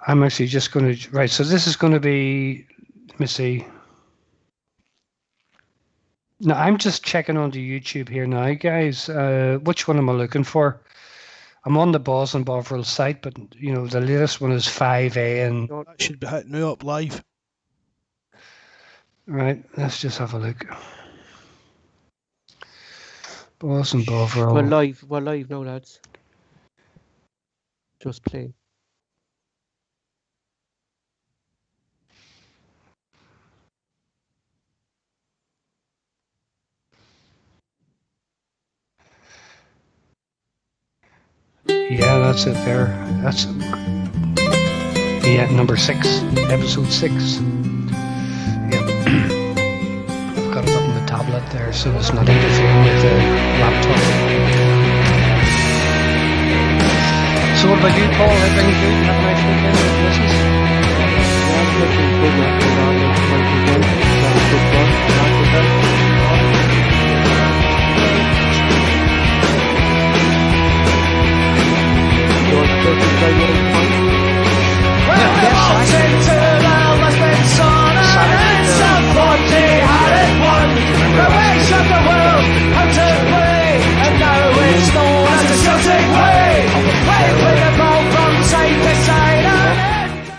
I'm actually just going to, right, so this is going to be, let me see. Now, I'm just checking onto YouTube here now, guys. Which one am I looking for? I'm on the Bawz and Bovril site, but, you know, the latest one is 5A. And that should be hitting now up live. Right, let's just have a look. Bawz and Bovril. We're live now, lads. Just playing. Yeah, that's it there. That's number 6, episode 6. Yeah, I've got it up on the tablet there, so it's not interfering with the laptop. So what about you, Paul? Everything good? Have a nice weekend with the missus? Yeah, looking good.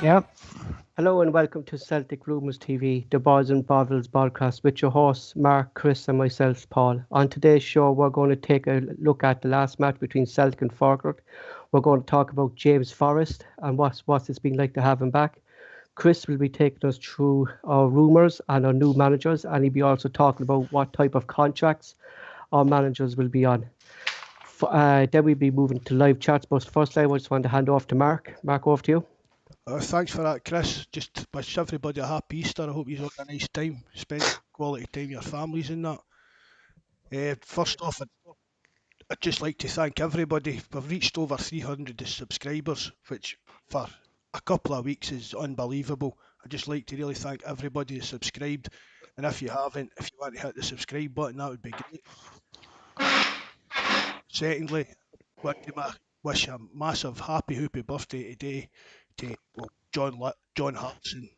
Yep. Hello and welcome to Celtic Rumours TV, the Bawz and Bovril's podcast with your hosts Mark, Chris and myself, Paul. On today's show, we're going to take a look at the last match between Celtic and Falkirk. We're going to talk about James Forrest and what's it's been like to have him back. Chris will be taking us through our rumours and our new managers, and he'll be also talking about what type of contracts our managers will be on. Then we'll be moving to live chats, but first I just want to hand off to Mark. Mark, over to you. Thanks for that, Chris. Just wish everybody a happy Easter. I hope you've had a nice time, spend quality time with your families and that. First off, I'd just like to thank everybody. We've reached over 300 subscribers, which for a couple of weeks is unbelievable. I'd just like to really thank everybody who subscribed. And if you haven't, if you want to hit the subscribe button, that would be great. Secondly, I want to wish a massive happy birthday today to John Hartson,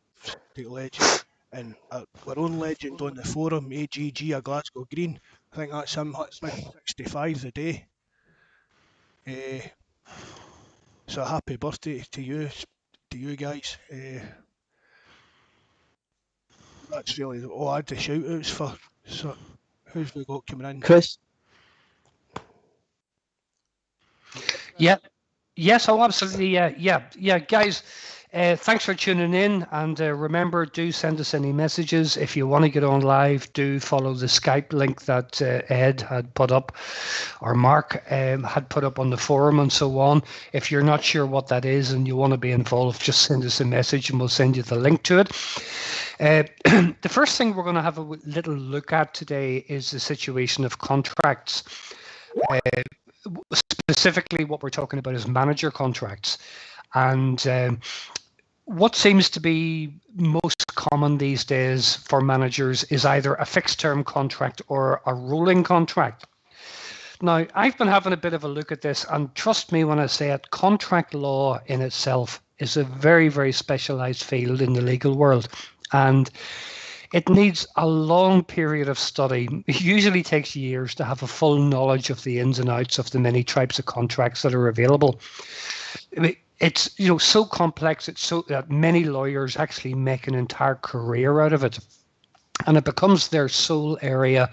legend, and our own legend on the forum, AGG of Glasgow Green. I think that's him, that's 65 today. So happy birthday to you guys. That's really all I had to shout outs for. So who's we got coming in? Chris? Yeah. Yes, oh, absolutely. Yeah, guys. Thanks for tuning in, and remember, do send us any messages. If you want to get on live, do follow the Skpe link that Ed had put up, or Mark had put up on the forum and so on. If you're not sure what that is and you want to be involved, just send us a message and we'll send you the link to it. The first thing we're going to have a little look at today is the situation of contracts. Specifically, what we're talking about is manager contracts. And what seems to be most common these days for managers is either a fixed term contract or a rolling contract. Now, I've been having a bit of a look at this, and trust me when I say it, contract law in itself is a very, very specialized field in the legal world. And it needs a long period of study. It usually takes years to have a full knowledge of the ins and outs of the many types of contracts that are available. It's so complex. It's so that many lawyers actually make an entire career out of it, and it becomes their sole area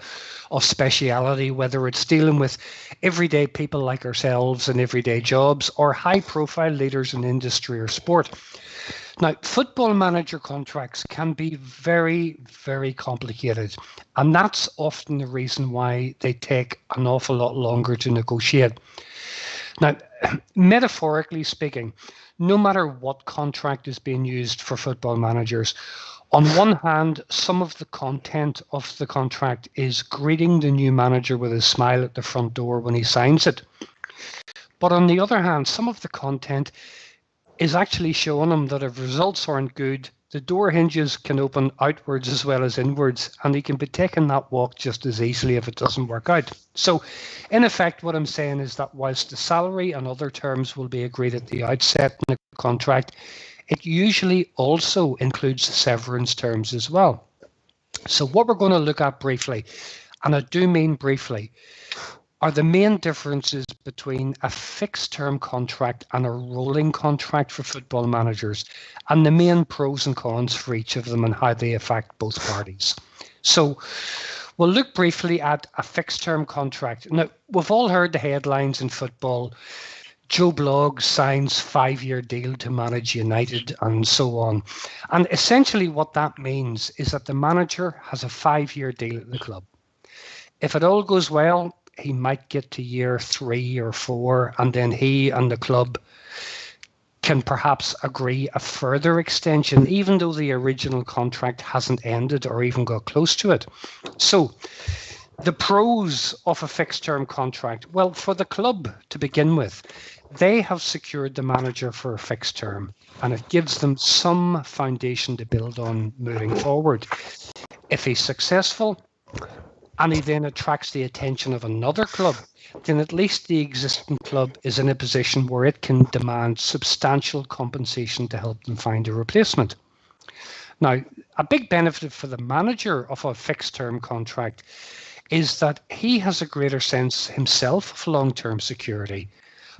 of speciality, whether it's dealing with everyday people like ourselves in everyday jobs or high-profile leaders in industry or sport. Now, football manager contracts can be very, very complicated, and that's often the reason why they take an awful lot longer to negotiate. Now, metaphorically speaking, no matter what contract is being used for football managers, on one hand, some of the content of the contract is greeting the new manager with a smile at the front door when he signs it. But on the other hand, some of the content is actually showing him that if results aren't good, the door hinges can open outwards as well as inwards, and he can be taking that walk just as easily if it doesn't work out. So, in effect, what I'm saying is that whilst the salary and other terms will be agreed at the outset in the contract, it usually also includes severance terms as well. So what we're going to look at briefly, and I do mean briefly, are the main differences between a fixed term contract and a rolling contract for football managers, and the main pros and cons for each of them and how they affect both parties. So we'll look briefly at a fixed term contract. Now, we've all heard the headlines in football. Joe Bloggs signs 5-year deal to manage United and so on. And essentially what that means is that the manager has a 5-year deal at the club. If it all goes well, he might get to year 3 or 4, and then he and the club can perhaps agree a further extension, even though the original contract hasn't ended or even got close to it. So the pros of a fixed term contract, well, for the club to begin with, they have secured the manager for a fixed term, and it gives them some foundation to build on moving forward. If he's successful and he then attracts the attention of another club, then at least the existing club is in a position where it can demand substantial compensation to help them find a replacement. Now, a big benefit for the manager of a fixed term contract is that he has a greater sense himself of long-term security.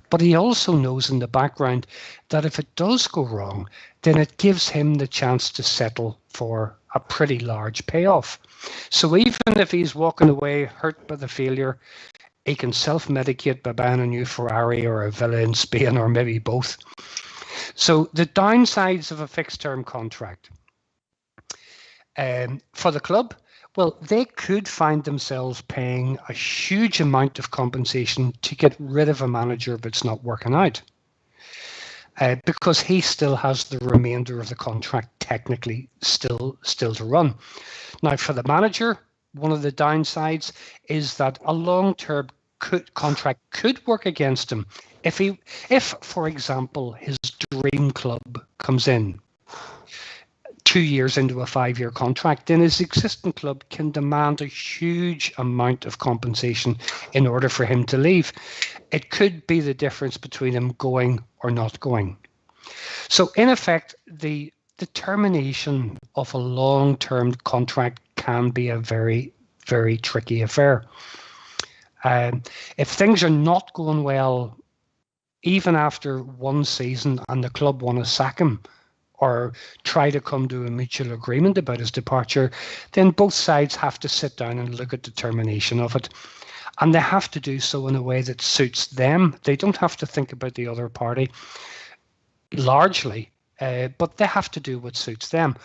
But he also knows in the background that if it does go wrong, then it gives him the chance to settle for a pretty large payoff. So even if he's walking away hurt by the failure, he can self-medicate by buying a new Ferrari or a villa in Spain, or maybe both. So the downsides of a fixed term contract for the club, well, they could find themselves paying a huge amount of compensation to get rid of a manager if it's not working out, because he still has the remainder of the contract technically still to run. Now, for the manager, one of the downsides is that a long-term contract could work against him. If, for example, his dream club comes in 2 years into a 5-year contract, then his existing club can demand a huge amount of compensation in order for him to leave. It could be the difference between him going or not going. So in effect, the termination of a long-term contract can be a very, very tricky affair. If things are not going well, even after one season, and the club want to sack him or try to come to a mutual agreement about his departure, then both sides have to sit down and look at the termination of it. And they have to do so in a way that suits them. They don't have to think about the other party largely, but they have to do what suits them.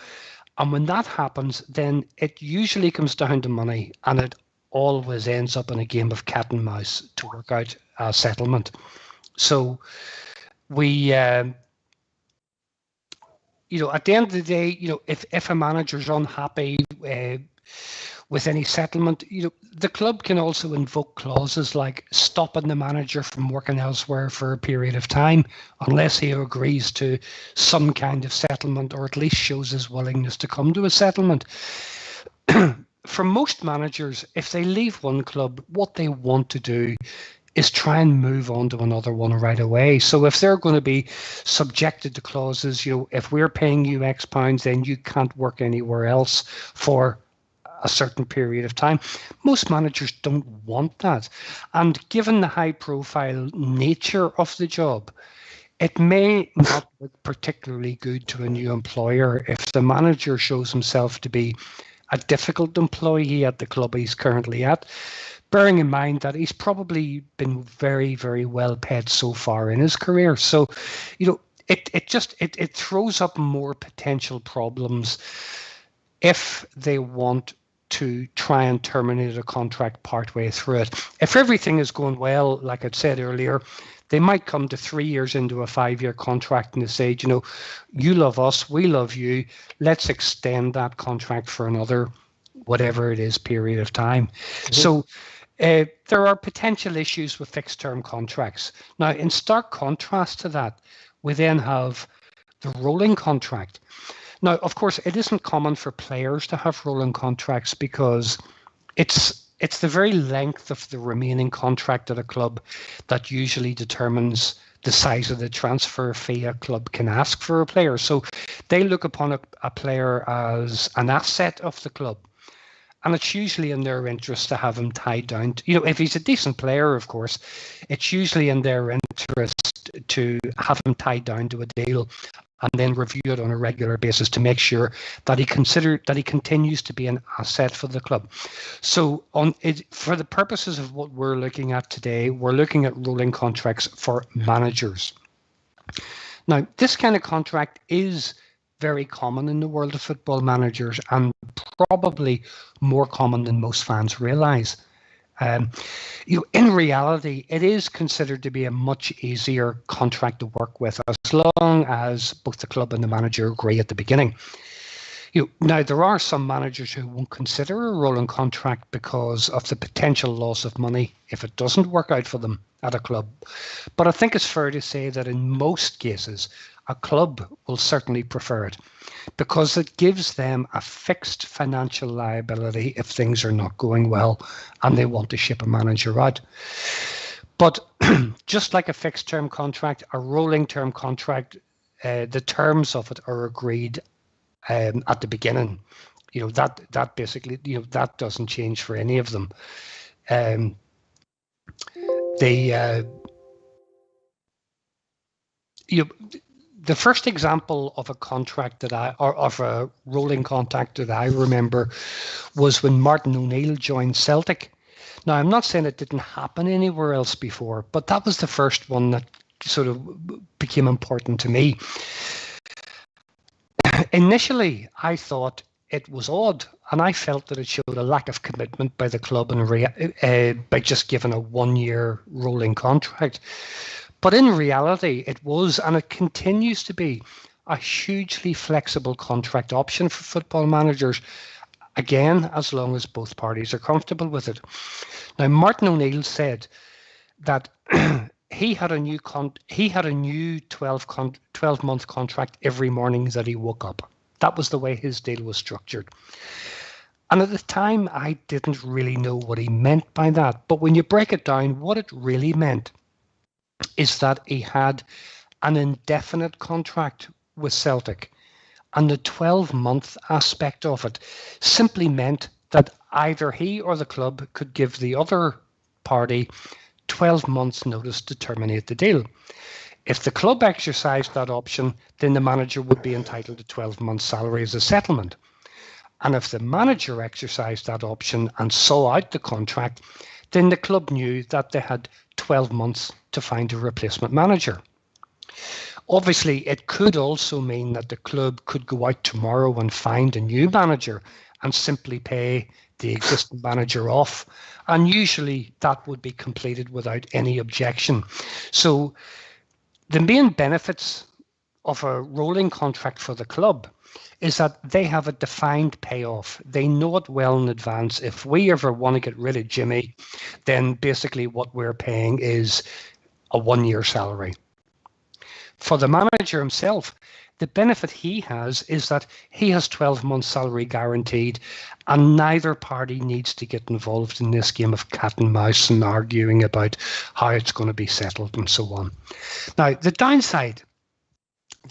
And when that happens, then it usually comes down to money, and it always ends up in a game of cat and mouse to work out a settlement. So we, at the end of the day, if a manager's unhappy with any settlement, the club can also invoke clauses like stopping the manager from working elsewhere for a period of time unless he agrees to some kind of settlement, or at least shows his willingness to come to a settlement. For most managers, if they leave one club, what they want to do is try and move on to another one right away. So if they're going to be subjected to clauses, if we're paying you X pounds, then you can't work anywhere else for a certain period of time. Most managers don't want that. And given the high profile nature of the job, it may not look particularly good to a new employer if the manager shows himself to be a difficult employee at the club he's currently at, bearing in mind that he's probably been very, very well paid so far in his career. So, it throws up more potential problems if they want to try and terminate a contract partway through it. If everything is going well, like I said earlier, they might come to 3 years into a 5-year contract and they say, you love us, we love you, let's extend that contract for another, whatever it is, period of time. Mm-hmm. So there are potential issues with fixed term contracts. Now, in stark contrast to that, we then have the rolling contract. Now, of course, it isn't common for players to have rolling contracts because it's the very length of the remaining contract at a club that usually determines the size of the transfer fee a club can ask for a player. So they look upon a player as an asset of the club. And it's usually in their interest to have him tied down. If he's a decent player, of course, it's usually in their interest to have him tied down to a deal and then review it on a regular basis to make sure that he continues to be an asset for the club. So for the purposes of what we're looking at today, we're looking at rolling contracts for managers. Now, this kind of contract is very common in the world of football managers and probably more common than most fans realise. In reality, it is considered to be a much easier contract to work with as long as both the club and the manager agree at the beginning. Now, there are some managers who won't consider a rolling contract because of the potential loss of money if it doesn't work out for them at a club. But I think it's fair to say that in most cases, a club will certainly prefer it because it gives them a fixed financial liability if things are not going well and they want to ship a manager out. But just like a fixed term contract, a rolling term contract, the terms of it are agreed at the beginning. That basically, that doesn't change for any of them. The first example of a contract of a rolling contract that I remember was when Martin O'Neill joined Celtic. Now, I'm not saying it didn't happen anywhere else before, but that was the first one that sort of became important to me. Initially, I thought it was odd, and I felt that it showed a lack of commitment by the club and by just giving a 1-year rolling contract. But in reality, it was, and it continues to be, a hugely flexible contract option for football managers, again, as long as both parties are comfortable with it. Now, Martin O'Neill said that he had a new 12-month contract every morning that he woke up. That was the way his deal was structured. And at the time, I didn't really know what he meant by that. But when you break it down, what it really meant is that he had an indefinite contract with Celtic. And the 12-month aspect of it simply meant that either he or the club could give the other party 12 months notice to terminate the deal. If the club exercised that option, then the manager would be entitled to 12 months' salary as a settlement. And if the manager exercised that option and saw out the contract, then the club knew that they had 12 months to find a replacement manager. Obviously, it could also mean that the club could go out tomorrow and find a new manager and simply pay the existing manager off. And usually that would be completed without any objection. So the main benefits of a rolling contract for the club is that they have a defined payoff. They know it well in advance. If we ever want to get rid of Jimmy, then basically what we're paying is a 1-year salary. For the manager himself, the benefit he has is that he has 12 months salary guaranteed, and neither party needs to get involved in this game of cat and mouse and arguing about how it's going to be settled and so on. Now, the downside,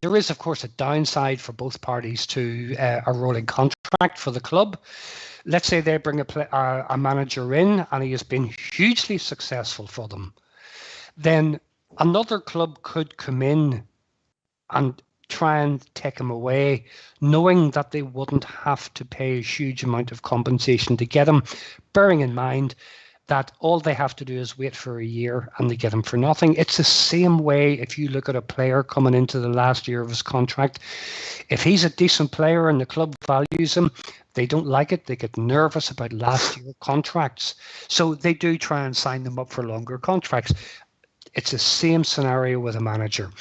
there is, of course, a downside for both parties to a rolling contract for the club. Let's say they bring a manager in and he has been hugely successful for them. Then another club could come in and try and take him away, knowing that they wouldn't have to pay a huge amount of compensation to get him, bearing in mind that all they have to do is wait for a year and they get him for nothing. It's the same way if you look at a player coming into the last year of his contract. If he's a decent player and the club values him, they don't like it. They get nervous about last year contracts. So they do try and sign them up for longer contracts. It's the same scenario with a manager.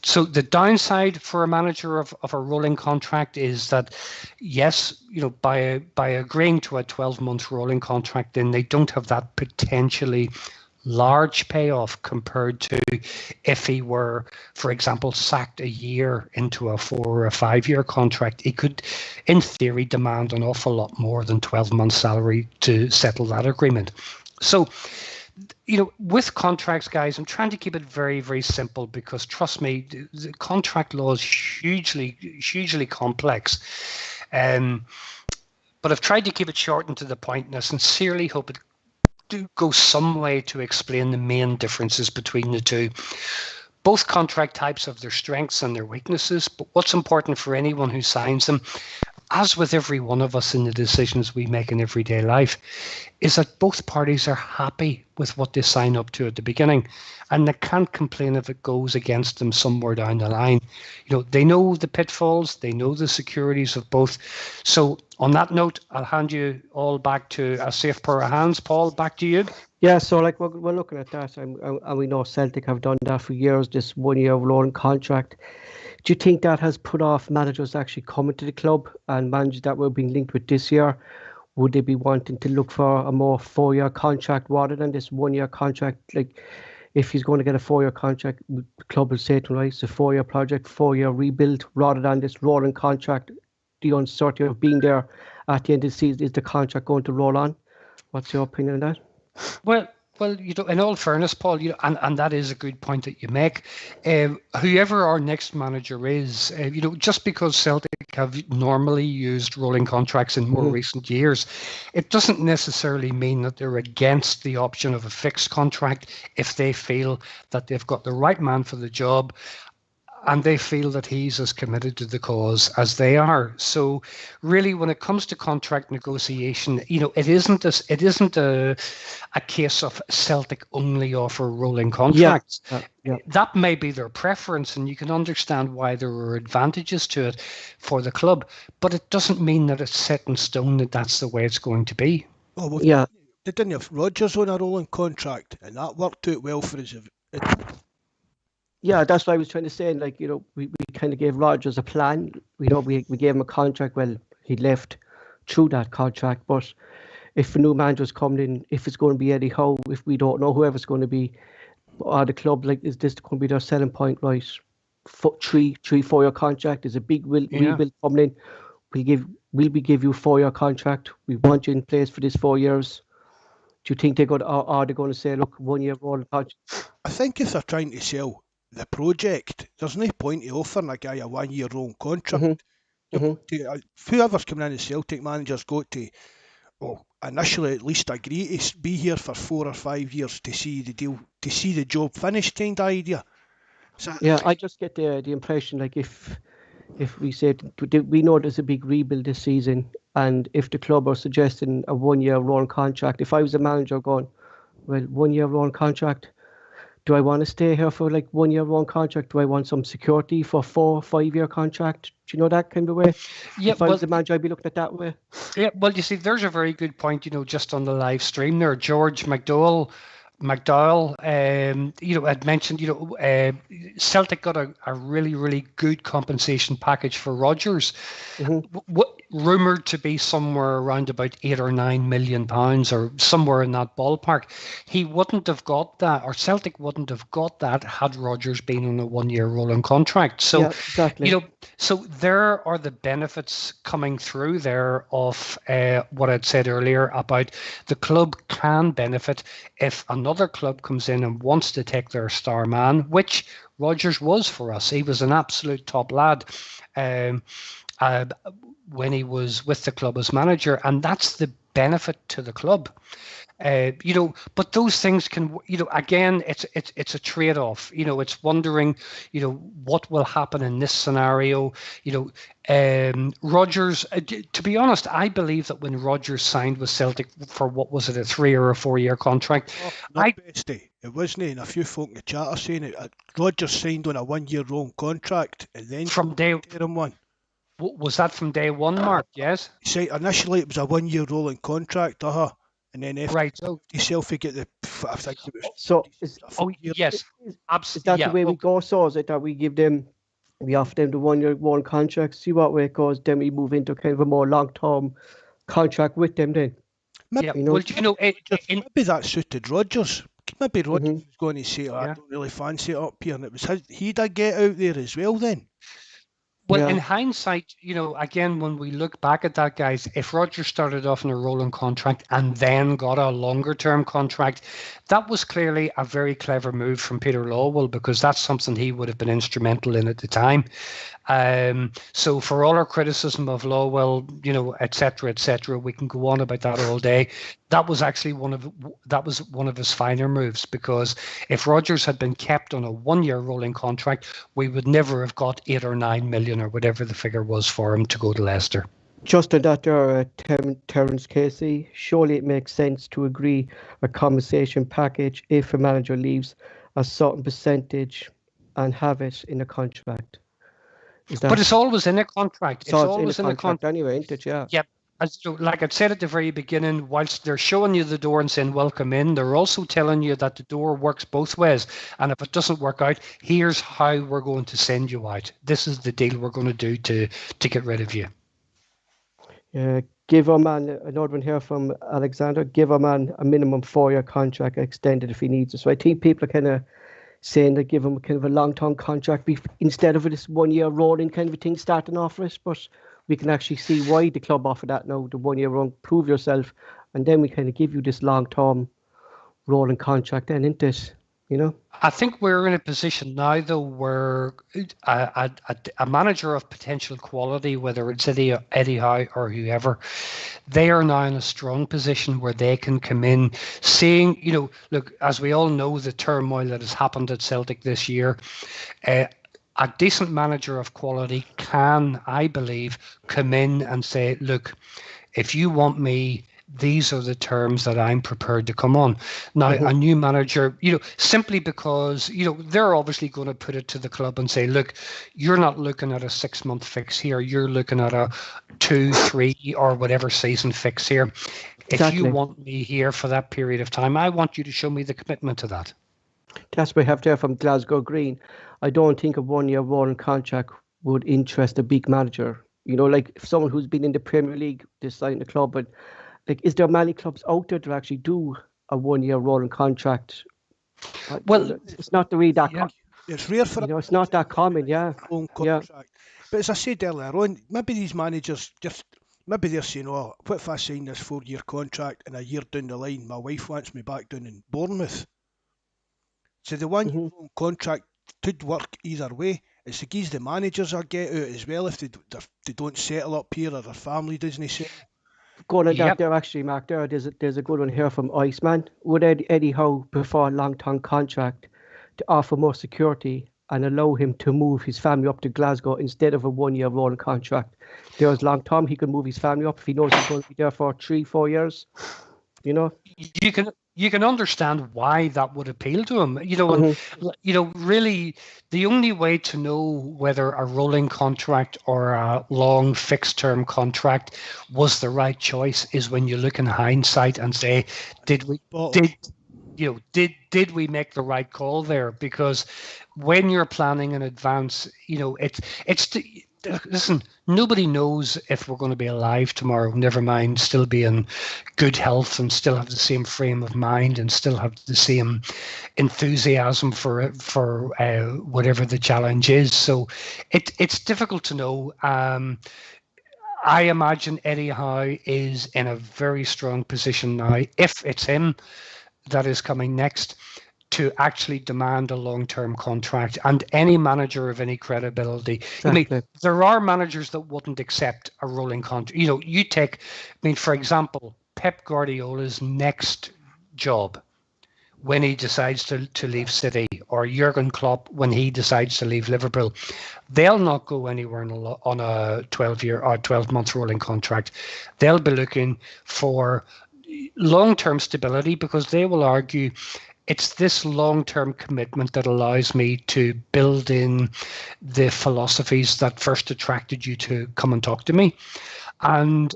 So the downside for a manager of a rolling contract is that, yes, by agreeing to a 12-month rolling contract, then they don't have that potentially large payoff compared to if he were, for example, sacked a year into a 4 or a 5-year contract. He could, in theory, demand an awful lot more than 12 months salary to settle that agreement. So with contracts, guys, I'm trying to keep it very, very simple because trust me, the contract law is hugely complex. But I've tried to keep it short and to the point, and I sincerely hope it do go some way to explain the main differences between the two. Both contract types have their strengths and their weaknesses, but what's important for anyone who signs them, as with every one of us in the decisions we make in everyday life, is that both parties are happy with what they sign up to at the beginning, and they can't complain if it goes against them somewhere down the line. They know the pitfalls, they know the securities of both. So on that note, I'll hand you all back to a safe pair of hands. Paul, back to you. Yeah, so we're looking at that, and we know Celtic have done that for years, this 1 year rolling contract. Do you think that has put off managers actually coming to the club, and managers that were being linked with this year? Would they be wanting to look for a more 4-year contract rather than this 1 year contract? Like, if he's going to get a 4-year contract, the club will say to him, right, it's a 4-year project, 4-year rebuild, rather than this rolling contract. The uncertainty of being there at the end of the season, is the contract going to roll on? What's your opinion on that? Well, in all fairness, Paul, and that is a good point that you make. Whoever our next manager is, just because Celtic have normally used rolling contracts in more recent years, it doesn't necessarily mean that they're against the option of a fixed contract if they feel that they've got the right man for the job and they feel that he's as committed to the cause as they are. So really, when it comes to contract negotiation, it isn't a case of Celtic only offer rolling contracts. Yeah. That may be their preference, and you can understand why there are advantages to it for the club, but it doesn't mean that it's set in stone that that's the way it's going to be. Oh, well, yeah. They didn't have Rodgers on a rolling contract, and that worked out well for us. Yeah, that's what I was trying to say. Like, we kind of gave Rodgers a plan. We gave him a contract. Well, he left through that contract. But if a new manager's coming in, if it's going to be Eddie Howe, if we don't know whoever's going to be, or the club, like, is this going to be their selling point, right? 4-year contract is a big rebuild coming in. We'll give you a 4-year contract. We want you in place for this 4 years. Do you think are they going to say, look, 1 year rolling contract? I think if they're trying to sell the project, there's no point in offering a guy a 1 year rolling contract. Whoever's coming in as Celtic manager's got to, initially at least agree to be here for 4 or 5 years to see the deal, to see the job finished, kind of idea. So, yeah, I just get the impression, like, if we said, we know there's a big rebuild this season, and if the club are suggesting a 1 year rolling contract, if I was a manager going, well, 1 year rolling contract, do I want to stay here for like 1 year rolling contract? Do I want some security for 4 or 5 year contract? Do you know that kind of way? Yeah, if I was the manager, I'd be looking at that way. Yeah, well, you see, there's a very good point, just on the live stream there. George McDowell, had mentioned, Celtic got a really, really good compensation package for Rodgers. Rumoured to be somewhere around about £8 or £9 million, or somewhere in that ballpark. He wouldn't have got that, or Celtic wouldn't have got that, had Rodgers been on a 1 year rolling contract. So, yeah, exactly. So there are the benefits coming through there of what I'd said earlier about the club can benefit if another club comes in and wants to take their star man, which Rodgers was for us. He was an absolute top lad when he was with the club as manager, and that's the benefit to the club. But those things can, again, it's a trade-off. It's wondering, what will happen in this scenario. Rodgers, to be honest, I believe that when Rodgers signed with Celtic for, what was it, a 3 or a 4 year contract? Besty, it wasn't, and a few folk in the chat are saying it. Rodgers signed on a 1 year long contract, and then from day one. Was that from day one, Mark? Yes. See, initially it was a 1 year rolling contract, and then after Celtic get the, I think it was. So yes, absolutely. Is that the way we go? So is it that we offer them the 1 year one contract, see what way it goes, then we move into kind of a more long term contract with them then? Maybe, maybe that suited Rodgers. Maybe Rodgers was going to say, I don't really fancy it up here, and it was he did get out there as well then. Well, Yeah. in hindsight, again, when we look back at that, guys, if Roger started off in a rolling contract and then got a longer term contract, that was clearly a very clever move from Peter Lawwell, because that's something he would have been instrumental in at the time. So for all our criticism of Lawwell, et cetera, we can go on about that all day. That was actually one of his finer moves, because if Rodgers had been kept on a 1-year rolling contract, we would never have got 8 or 9 million or whatever the figure was for him to go to Leicester. Just on that there, Terence Casey, surely it makes sense to agree a compensation package if a manager leaves a certain percentage and have it in a contract. But it's always in a contract. It's always in a contract anyway, isn't it? Yeah. Yep. Like I said at the very beginning, whilst they're showing you the door and saying welcome in, they're also telling you that the door works both ways. And if it doesn't work out, here's how we're going to send you out. This is the deal we're going to do to get rid of you. Give a man, another one here from Alexander, give a man a minimum 4-year contract extended if he needs it. So I think people are kind of saying that give him kind of a long-term contract instead of this 1-year rolling kind of a thing starting off with. But we can actually see why the club offer that now, the 1-year run, prove yourself, and then we kind of give you this long-term rolling contract then, isn't it? I think we're in a position now, though, where a manager of potential quality, whether it's Eddie Howe or whoever, they are now in a strong position where they can come in seeing, look, as we all know, the turmoil that has happened at Celtic this year. A decent manager of quality can, I believe, come in and say, look, if you want me, these are the terms that I'm prepared to come on. Now, a new manager, simply because, they're obviously going to put it to the club and say, look, you're not looking at a 6-month fix here. You're looking at a 2, 3 or whatever season fix here. Exactly. If you want me here for that period of time, I want you to show me the commitment to that. That's what we have there from Glasgow Green. I don't think a 1-year rolling contract would interest a big manager. Like if someone who's been in the Premier League deciding the club, but like, is there many clubs out there to actually do a 1-year rolling contract? Well, it's not really that. It's rare for it's not that common. Yeah. Contract. But as I said earlier on, maybe these managers maybe they're saying, "Oh, what if I sign this 4-year contract and a year down the line, my wife wants me back down in Bournemouth?" So the 1-year contract could work either way. It's the keys the managers are get out as well if they don't settle up here or their family doesn't settle. Going on that there, actually, Mark, there's a good one here from Iceman. Would Eddie Howe prefer a long-term contract to offer more security and allow him to move his family up to Glasgow instead of a 1-year rolling contract? There's long-term, he can move his family up if he knows he's going to be there for 3-4 years. You can understand why that would appeal to him. And really, the only way to know whether a rolling contract or a long fixed-term contract was the right choice is when you look in hindsight and say, did we make the right call there? Because when you're planning in advance, listen, nobody knows if we're going to be alive tomorrow, never mind still be in good health and still have the same frame of mind and still have the same enthusiasm for whatever the challenge is. So it's difficult to know. I imagine Eddie Howe is in a very strong position now, if it's him that is coming next, to actually demand a long-term contract. And any manager of any credibility, exactly. I mean, there are managers that wouldn't accept a rolling contract. You take, for example, Pep Guardiola's next job when he decides to leave City, or Jurgen Klopp when he decides to leave Liverpool, they'll not go anywhere on a 12-year or 12-month rolling contract. They'll be looking for long-term stability, because they will argue it's this long-term commitment that allows me to build in the philosophies that first attracted you to come and talk to me. And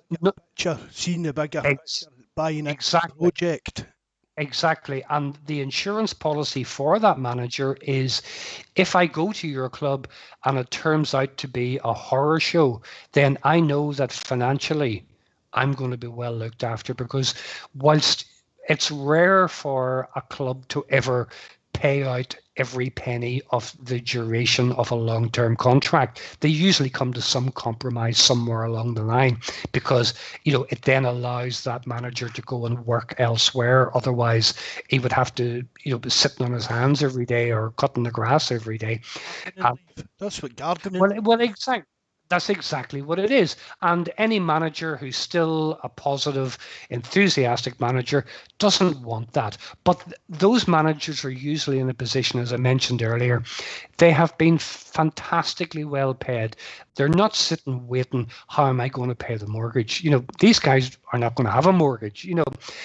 seeing the bigger picture, buying a project. Exactly. And the insurance policy for that manager is, if I go to your club and it turns out to be a horror show, then I know that financially I'm going to be well looked after, because whilst it's rare for a club to ever pay out every penny of the duration of a long-term contract. They usually come to some compromise somewhere along the line, because it then allows that manager to go and work elsewhere. Otherwise, he would have to be sitting on his hands every day or cutting the grass every day. That's what gardening. Well, exactly. That's exactly what it is. And any manager who's still a positive, enthusiastic manager doesn't want that. But those managers are usually in a position, as I mentioned earlier, they have been fantastically well paid. They're not sitting waiting, how am I going to pay the mortgage? These guys are not going to have a mortgage,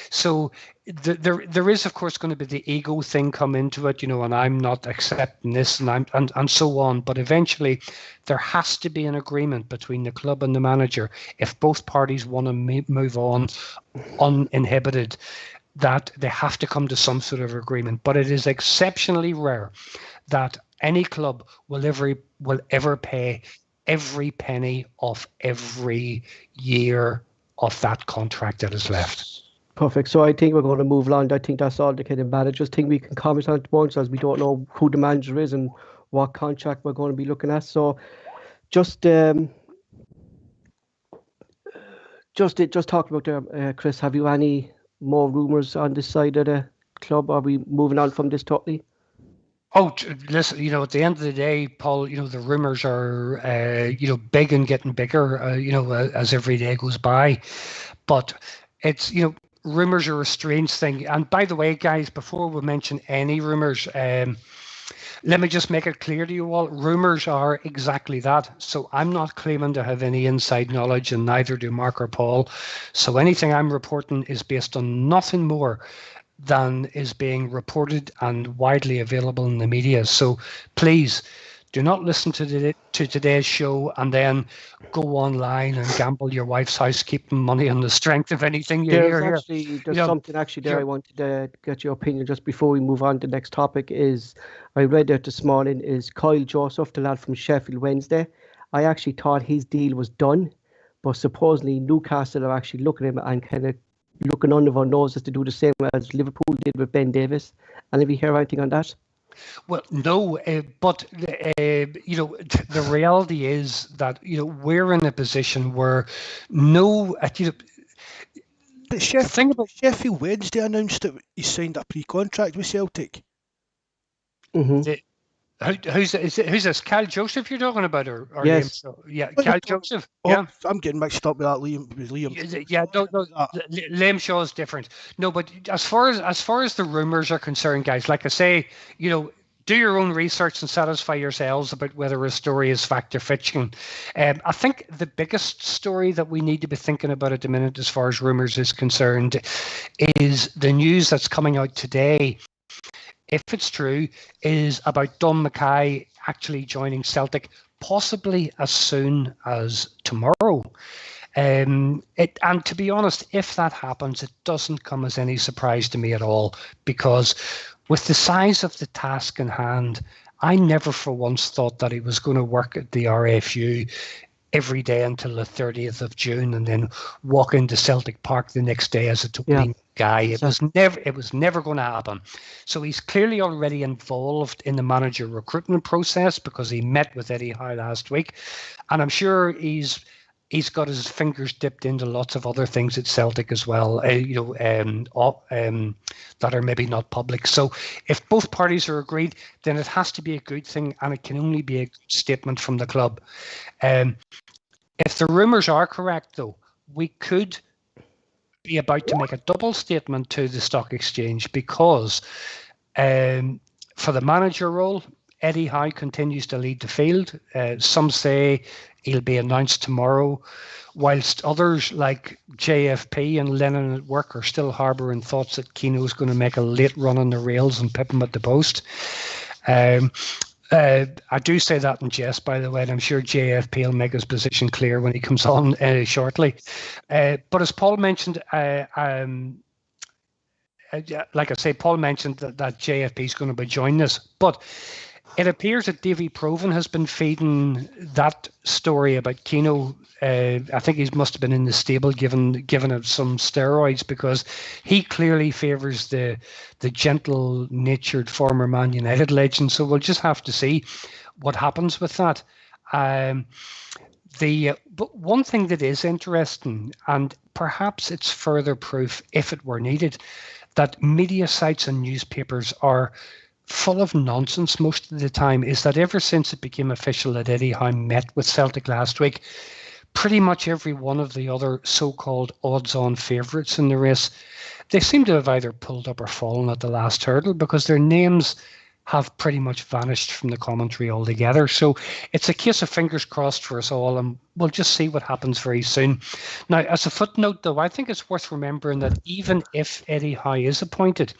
So there is, of course, going to be the ego thing come into it, and I'm not accepting this and so on. But eventually there has to be an agreement between the club and the manager if both parties want to move on uninhibited, that they have to come to some sort of agreement. But it is exceptionally rare that any club will ever pay every penny of every year of that contract that is left. Perfect. So I think we're going to move along. I think that's all the kind of managers thing we can comment on at the moment, as we don't know who the manager is and what contract we're going to be looking at. So just talking about Chris, have you any more rumours on this side of the club? Are we moving on from this totally? Oh, listen, at the end of the day, Paul, the rumours are, big and getting bigger, as every day goes by. But it's, rumours are a strange thing. And by the way, guys, before we mention any rumours, let me just make it clear to you all, rumours are exactly that. So I'm not claiming to have any inside knowledge, and neither do Mark or Paul. So anything I'm reporting is based on nothing more than is being reported and widely available in the media. So please do not listen to today's show and then go online and gamble your wife's housekeeping money on the strength of anything you hear here. There's something actually there I wanted to get your opinion just before we move on to the next topic. Is I read out this morning is Kyle Joseph, the lad from Sheffield Wednesday. I actually thought his deal was done, but supposedly Newcastle are actually looking at him and kind of looking under their noses to do the same as Liverpool did with Ben Davies. And have you heard anything on that? Well, no, but the reality is that we're in a position where But Sheffield Wednesday announced that he signed a pre-contract with Celtic. Mm-hmm. Who's this? Kyle Joseph you're talking about, or yes, Kyle Joseph. Yeah, I'm getting mixed up with that Liam. Yeah, no, Liam Shaw is different. No, but as far as the rumours are concerned, guys, like I say, do your own research and satisfy yourselves about whether a story is fact or fiction. I think the biggest story that we need to be thinking about at the minute, as far as rumours is concerned, is the news that's coming out today, if it's true, is about Don Mackay actually joining Celtic, possibly as soon as tomorrow. And to be honest, if that happens, it doesn't come as any surprise to me at all, because with the size of the task in hand, I never for once thought that he was going to work at the RFU every day until the 30th of June and then walk into Celtic Park the next day as a totally guy. It was never going to happen. So he's clearly already involved in the manager recruitment process, because he met with Eddie Howe last week, and I'm sure he's got his fingers dipped into lots of other things at Celtic as well, that are maybe not public. So if both parties are agreed, then it has to be a good thing, and it can only be a good statement from the club. If the rumours are correct, though, we could be about to make a double statement to the stock exchange, because for the manager role, Eddie Howe continues to lead the field. Some say he'll be announced tomorrow, whilst others like JFP and Lennon at Work are still harbouring thoughts that Keano's going to make a late run on the rails and pip him at the post. I do say that in jest, by the way, and I'm sure JFP will make his position clear when he comes on shortly. But as Paul mentioned, like I say, Paul mentioned that JFP is going to be joining us. But It appears that Davy Provan has been feeding that story about Keno. I think he must have been in the stable given it some steroids, because he clearly favours the gentle-natured former Man United legend. So we'll just have to see what happens with that. But one thing that is interesting, and perhaps it's further proof, if it were needed, that media sites and newspapers are full of nonsense most of the time, is that ever since it became official that Eddie Howe met with Celtic last week, pretty much every one of the other so-called odds-on favourites in the race, they seem to have either pulled up or fallen at the last hurdle, because their names have pretty much vanished from the commentary altogether. So it's a case of fingers crossed for us all, and we'll just see what happens very soon. Now, as a footnote, though, I think it's worth remembering that even if Eddie Howe is appointed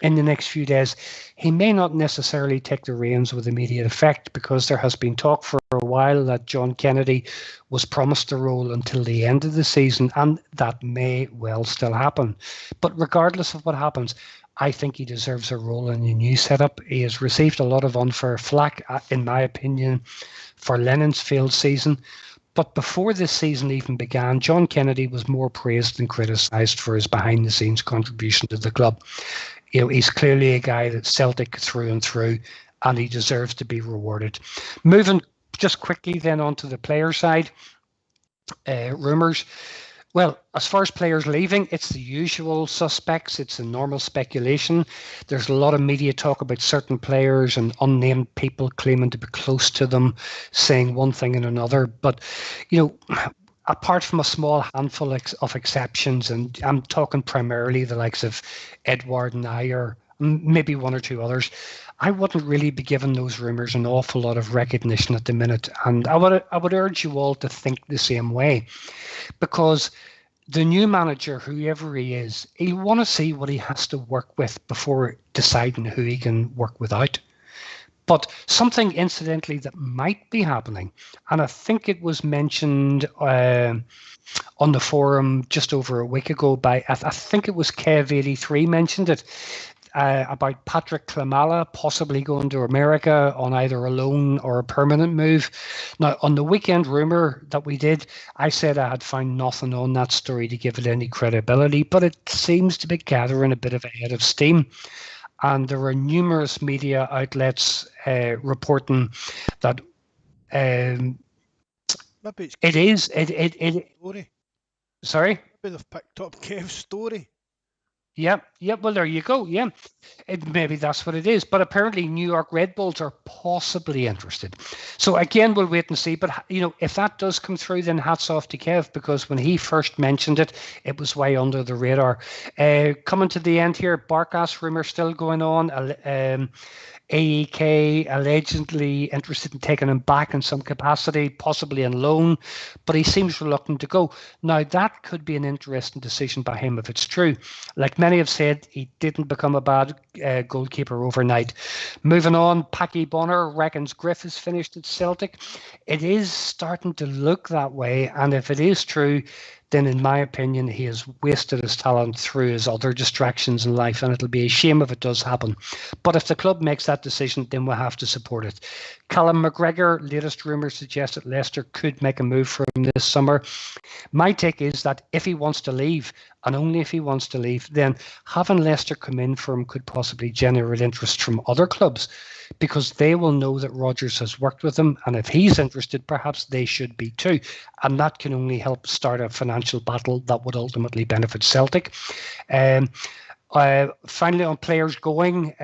in the next few days, he may not necessarily take the reins with immediate effect, because there has been talk for a while that John Kennedy was promised the role until the end of the season, and that may well still happen. But regardless of what happens, I think he deserves a role in the new setup. He has received a lot of unfair flack, in my opinion, for Lennon's failed season. But before this season even began, John Kennedy was more praised than criticised for his behind-the-scenes contribution to the club. You know, he's clearly a guy that's Celtic through and through, and he deserves to be rewarded. Moving just quickly then on to the player side, rumours. Well, as far as players leaving, it's the usual suspects. It's a normal speculation. There's a lot of media talk about certain players and unnamed people claiming to be close to them, saying one thing and another. But, you know, apart from a small handful of exceptions, and I'm talking primarily the likes of Edward and Ayer, maybe one or two others, I wouldn't really be giving those rumours an awful lot of recognition at the minute. And I would urge you all to think the same way, because the new manager, whoever he is, he'll want to see what he has to work with before deciding who he can work without. But something, incidentally, that might be happening, and I think it was mentioned on the forum just over a week ago by, I think it was Kev83 mentioned it, about Patrick Klimala possibly going to America on either a loan or a permanent move. Now, on the weekend rumour that we did, I said I had found nothing on that story to give it any credibility, but it seems to be gathering a bit of a head of steam. And there are numerous media outlets reporting that it is. Story. Sorry? Maybe they've picked up Kev's story. Yep. Well, there you go. Yeah, maybe that's what it is. But apparently, New York Red Bulls are possibly interested. So again, we'll wait and see. But you know, if that does come through, then hats off to Kev, because when he first mentioned it, it was way under the radar. Coming to the end here, Barkas rumor still going on. AEK allegedly interested in taking him back in some capacity, possibly on loan, but he seems reluctant to go. Now, that could be an interesting decision by him if it's true. Like many have said, he didn't become a bad goalkeeper overnight. Moving on, Packy Bonner reckons Griff is finished at Celtic. It is starting to look that way, and if it is true, then in my opinion, he has wasted his talent through his other distractions in life, and it'll be a shame if it does happen. But if the club makes that decision, then we'll have to support it. Callum McGregor, latest rumours suggest that Leicester could make a move for him this summer. My take is that if he wants to leave, and only if he wants to leave, then having Leicester come in for him could possibly generate interest from other clubs, because they will know that Rodgers has worked with him, and if he's interested, perhaps they should be too. And that can only help start a financial battle that would ultimately benefit Celtic. Finally, on players going,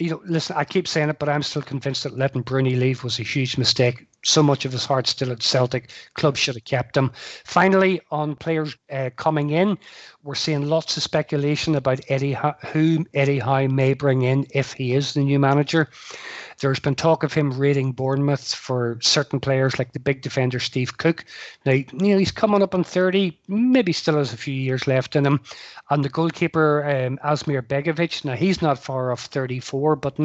listen, I keep saying it, but I'm still convinced that letting Bruni leave was a huge mistake. So much of his heart's still at Celtic. Club should have kept him. Finally, on players coming in, we're seeing lots of speculation about who Eddie Howe may bring in if he is the new manager. There's been talk of him raiding Bournemouth for certain players like the big defender Steve Cook. Now, he's coming up on 30, maybe still has a few years left in him. And the goalkeeper, Asmir Begovic, now he's not far off 34, but in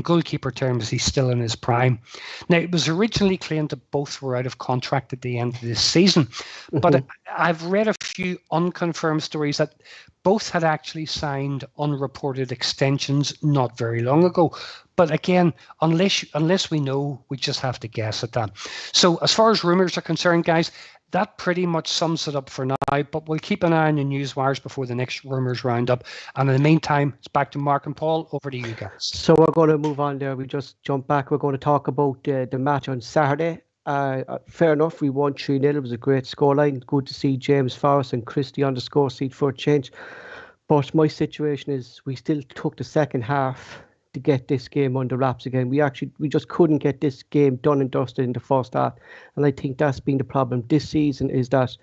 goalkeeper terms, he's still in his prime. Now, it was originally claimed that both were out of contract at the end of this season, but I've read a few unconfirmed stories that both had actually signed unreported extensions not very long ago. But again, unless we know, we just have to guess at that. So as far as rumours are concerned, guys, that pretty much sums it up for now. But we'll keep an eye on the news wires before the next rumours roundup. And in the meantime, it's back to Mark and Paul. Over to you guys. So we're going to move on there. We just jump back. We're going to talk about the match on Saturday. Fair enough, we won 3-0. It was a great scoreline. Good to see James Forrest and Christie on the score sheet for a change. But my situation is we still took the second half to get this game under wraps again. We just couldn't get this game done and dusted in the first half. And I think that's been the problem this season, is that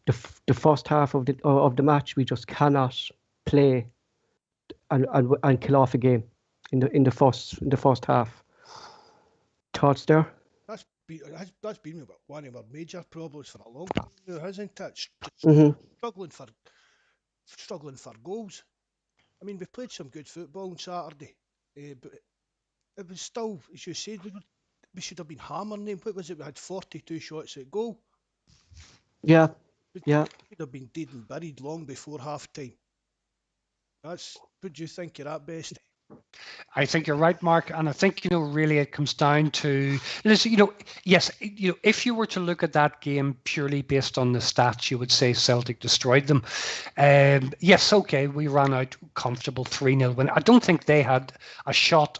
the first half of the match we just cannot play and kill off a game in the first half. Thoughts there? That's been one of our major problems for a long time now, hasn't it? Struggling for goals. I mean, we played some good football on Saturday, but it was still, as you said, we should have been hammering them. What was it? We had 42 shots at goal. Yeah. We could have been dead and buried long before half time. What do you think of that, Besty? I think you're right, Mark, and I think really it comes down to listen. Yes, if you were to look at that game purely based on the stats, you would say Celtic destroyed them. Yes, okay, we ran out comfortable 3-0 win. I don't think they had a shot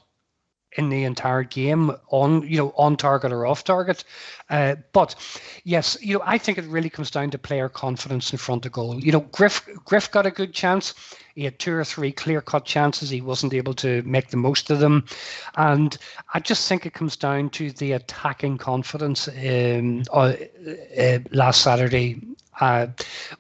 in the entire game on target or off target, but yes, I think it really comes down to player confidence in front of goal. Griff got a good chance. He had 2 or 3 clear-cut chances. He wasn't able to make the most of them. And I just think it comes down to the attacking confidence last Saturday.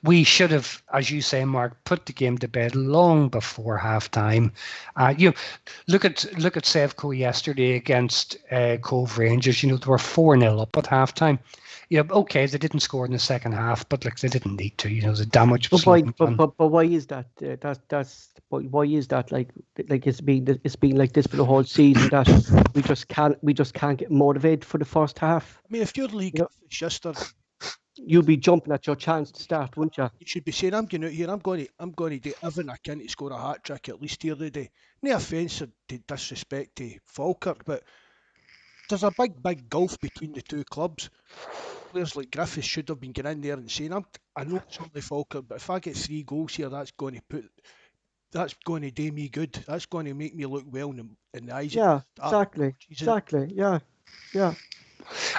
We should have, as you say, Mark, put the game to bed long before half-time. Look at Sevco yesterday against Cove Rangers. They were 4-0 up at half-time. Okay, they didn't score in the second half, but they didn't need to. The damage was. But why is that? Why is that? Like it's been like this for the whole season, that we just can't get motivated for the first half. I mean, if your league yesterday, you'd be jumping at your chance to start, wouldn't you? You should be saying, I'm going out here, I'm going to do everything I can to score a hat trick at least here today. No offence or disrespect to Falkirk, but there's a big gulf between the two clubs. Players like Griffiths should have been getting in there and saying, I know it's only Falkirk, but if I get 3 goals here, that's going to do me good. That's going to make me look well in the eyes. Yeah, exactly. Yeah.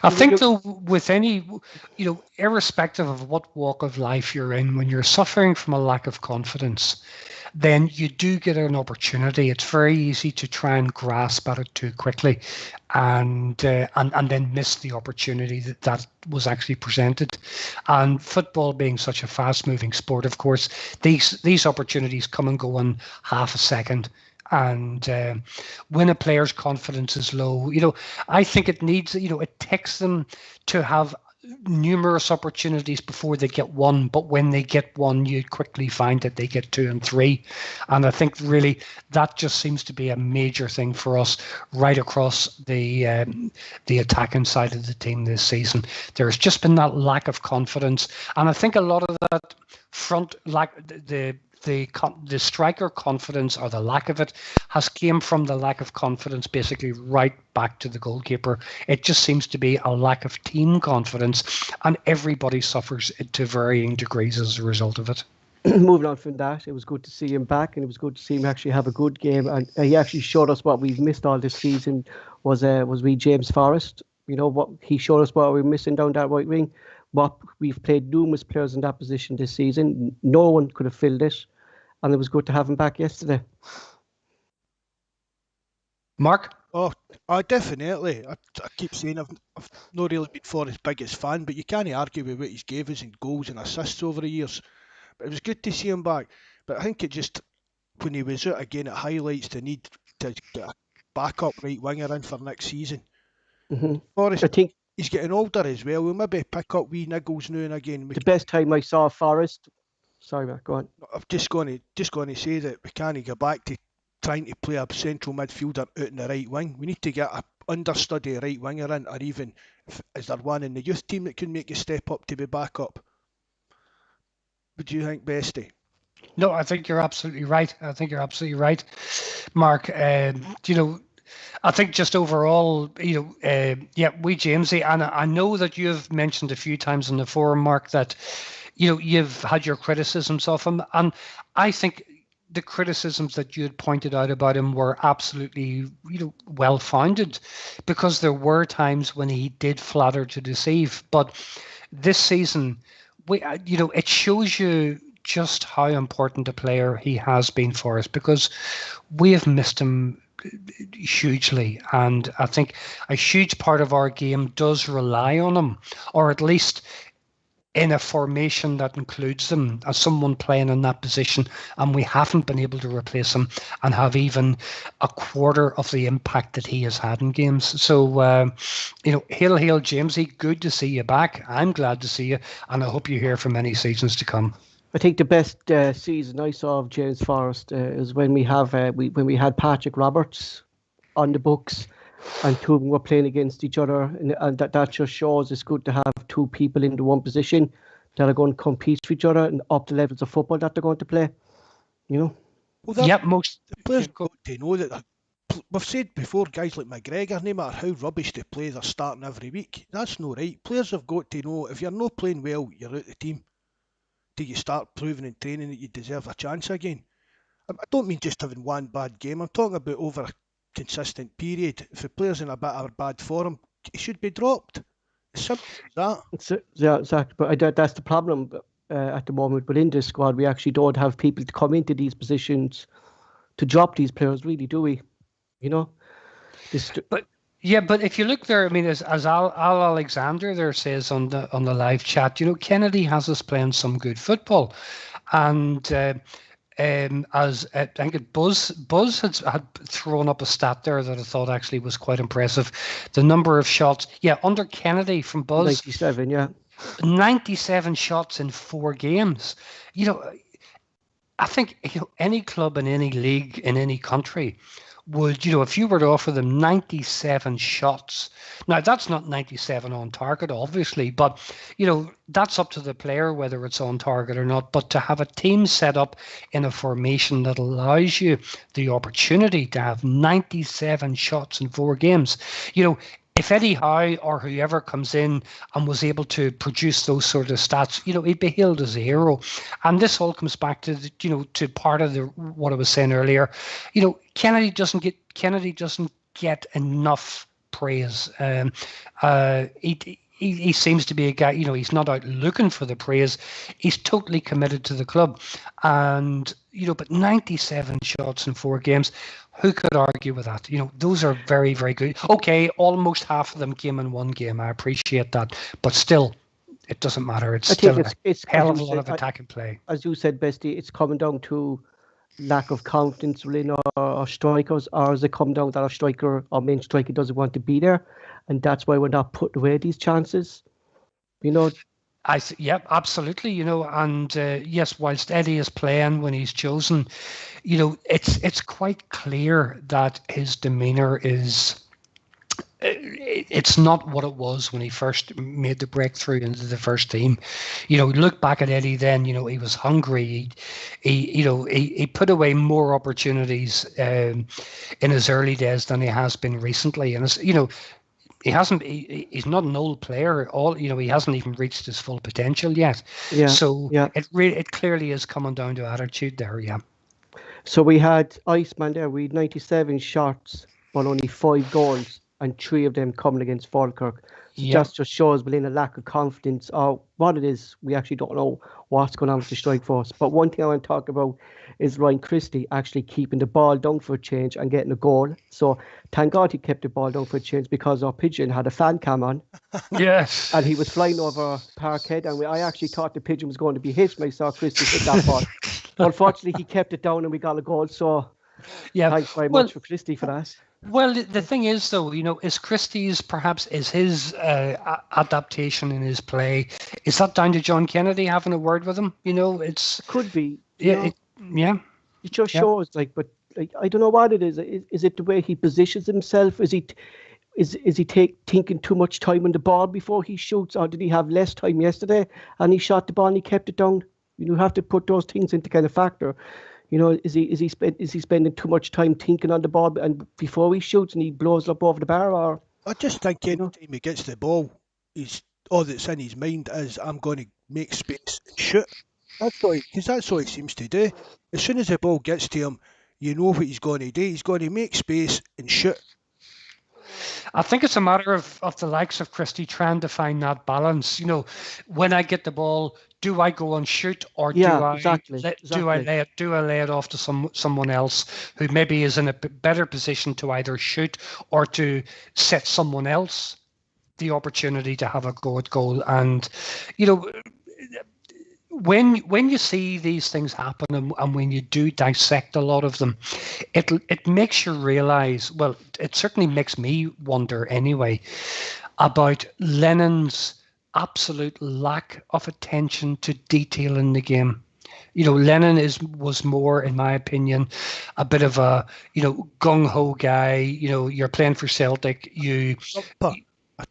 I think though, with any, irrespective of what walk of life you're in, when you're suffering from a lack of confidence, then you do get an opportunity. It's very easy to try and grasp at it too quickly, and then miss the opportunity that was actually presented. And football being such a fast-moving sport, of course, these opportunities come and go in half a second. And when a player's confidence is low, I think it needs, it takes them to have numerous opportunities before they get one. But when they get one, you quickly find that they get 2 and 3. And I think really that just seems to be a major thing for us right across the attacking side of the team this season. There's just been that lack of confidence. And I think a lot of that the striker confidence, or the lack of it, has came from the lack of confidence basically right back to the goalkeeper. It just seems to be a lack of team confidence, and everybody suffers to varying degrees as a result of it. Moving on from that, it was good to see him back, and it was good to see him actually have a good game, and he actually showed us what we've missed all this season was James Forrest. What he showed us, what we're missing down that right wing. But we've played numerous players in that position this season. No one could have filled it, and it was good to have him back yesterday. Mark? Oh, definitely. I keep saying I've not really been Forrest's biggest fan, but you can't argue with what he's gave us in goals and assists over the years. But it was good to see him back. But I think it just, when he was out again, it highlights the need to get a backup right winger in for next season. Mm-hmm. Forrest, I think he's getting older as well. We'll maybe pick up wee niggles now and again. The best time I saw Forrest. Sorry, Matt, go on. I'm just going to say that we can't go back to trying to play a central midfielder out in the right wing. We need to get an understudy right winger in, or even is there one in the youth team that can make a step up to be back up? What do you think, Bestie? No, I think you're absolutely right. Mark. I think just overall, we Jamesy, and I know that you've mentioned a few times in the forum, Mark, that you've had your criticisms of him, and I think the criticisms that you had pointed out about him were absolutely, well founded, because there were times when he did flatter to deceive. But this season, it shows you just how important a player he has been for us, because we have missed him hugely, and I think a huge part of our game does rely on him, or at least in a formation that includes them, as someone playing in that position, and we haven't been able to replace him and have even a quarter of the impact that he has had in games. So, hail Jamesy, good to see you back. I'm glad to see you, and I hope you're here for many seasons to come. I think the best season I saw of James Forrest is when we had Patrick Roberts on the books, and two of them were playing against each other, and that just shows it's good to have two people in the one position that are going to compete with each other and up the levels of football that they're going to play. Well, most players got to know that. We've said before, guys like McGregor, no matter how rubbish they play, they're starting every week. That's not right. Players have got to know if you're not playing well, you're out the team. Till you start proving in training that you deserve a chance again. I don't mean just having one bad game. I'm talking about over a consistent period. If a player's in a bit of a bad form, he should be dropped. It's simple as that. Yeah, exactly. But that's the problem at the moment. But in this squad, we actually don't have people to come into these positions to drop these players, really, do we? But if you look there, I mean, as Al Alexander there says on the live chat, Kennedy has us playing some good football, and as I think Bawz had thrown up a stat there that I thought actually was quite impressive. The number of shots, under Kennedy from Bawz, 97, 97 shots in 4 games. I think any club in any league in any country would, if you were to offer them 97 shots, now that's not 97 on target, obviously, but, that's up to the player whether it's on target or not. But to have a team set up in a formation that allows you the opportunity to have 97 shots in 4 games, if Eddie Howe or whoever comes in and was able to produce those sort of stats, he'd be hailed as a hero. And this all comes back to to part of what I was saying earlier. Kennedy doesn't get enough praise. He seems to be a guy, he's not out looking for the praise. He's totally committed to the club. And, but 97 shots in 4 games, who could argue with that? Those are very, very good. Okay, almost half of them came in 1 game. I appreciate that. But still, it doesn't matter. It's still a hell of a lot of attacking play. As you said, Bestie, it's coming down to lack of confidence within our strikers, or is it come down that our main striker doesn't want to be there, and that's why we're not putting away these chances? Absolutely. And yes, whilst Eddie is playing when he's chosen, it's quite clear that his demeanour is. It's not what it was when he first made the breakthrough into the first team. Look back at Eddie then. He was hungry. He put away more opportunities in his early days than he has been recently. And he's not an old player. He hasn't even reached his full potential yet. It clearly is coming down to attitude there. Yeah. So we had Iceman there. We had 97 shots, but only 5 goals, and 3 of them coming against Falkirk. That just shows within a lack of confidence, or what it is. We actually don't know what's going on with the strike force. But one thing I want to talk about is Ryan Christie actually keeping the ball down for a change and getting a goal. So thank God he kept the ball down for a change, because our pigeon had a fan cam on. Yes. And he was flying over Parkhead, and I actually thought the pigeon was going to be hit when I saw Christie hit that ball. Unfortunately, he kept it down and we got a goal. So thanks very much for Christie for that. Well, the thing is, though, is Christie's is his adaptation in his play, is that down to John Kennedy having a word with him? It could be. It just shows, but I don't know what it is. Is it the way he positions himself? Is he thinking too much time on the ball before he shoots, or did he have less time yesterday and he shot the ball and he kept it down? You have to put those things into kind of factor. Is he spending too much time thinking on the ball and before he shoots and he blows up over the bar? Or I just think any time he gets the ball, he's all that's in his mind is I'm going to make space and shoot. Because that's what he seems to do. As soon as the ball gets to him, you know what he's going to do. He's going to make space and shoot. I think it's a matter of the likes of Christie trying to find that balance. When I get the ball, do I go and shoot, or do I lay it off to someone else who maybe is in a better position to either shoot or to set someone else the opportunity to have a go at goal? And when you see these things happen and when you do dissect a lot of them, it makes you realize, well, it certainly makes me wonder anyway, about Lennon's absolute lack of attention to detail in the game. Lennon was more, in my opinion, a bit of a gung-ho guy. You're playing for Celtic, a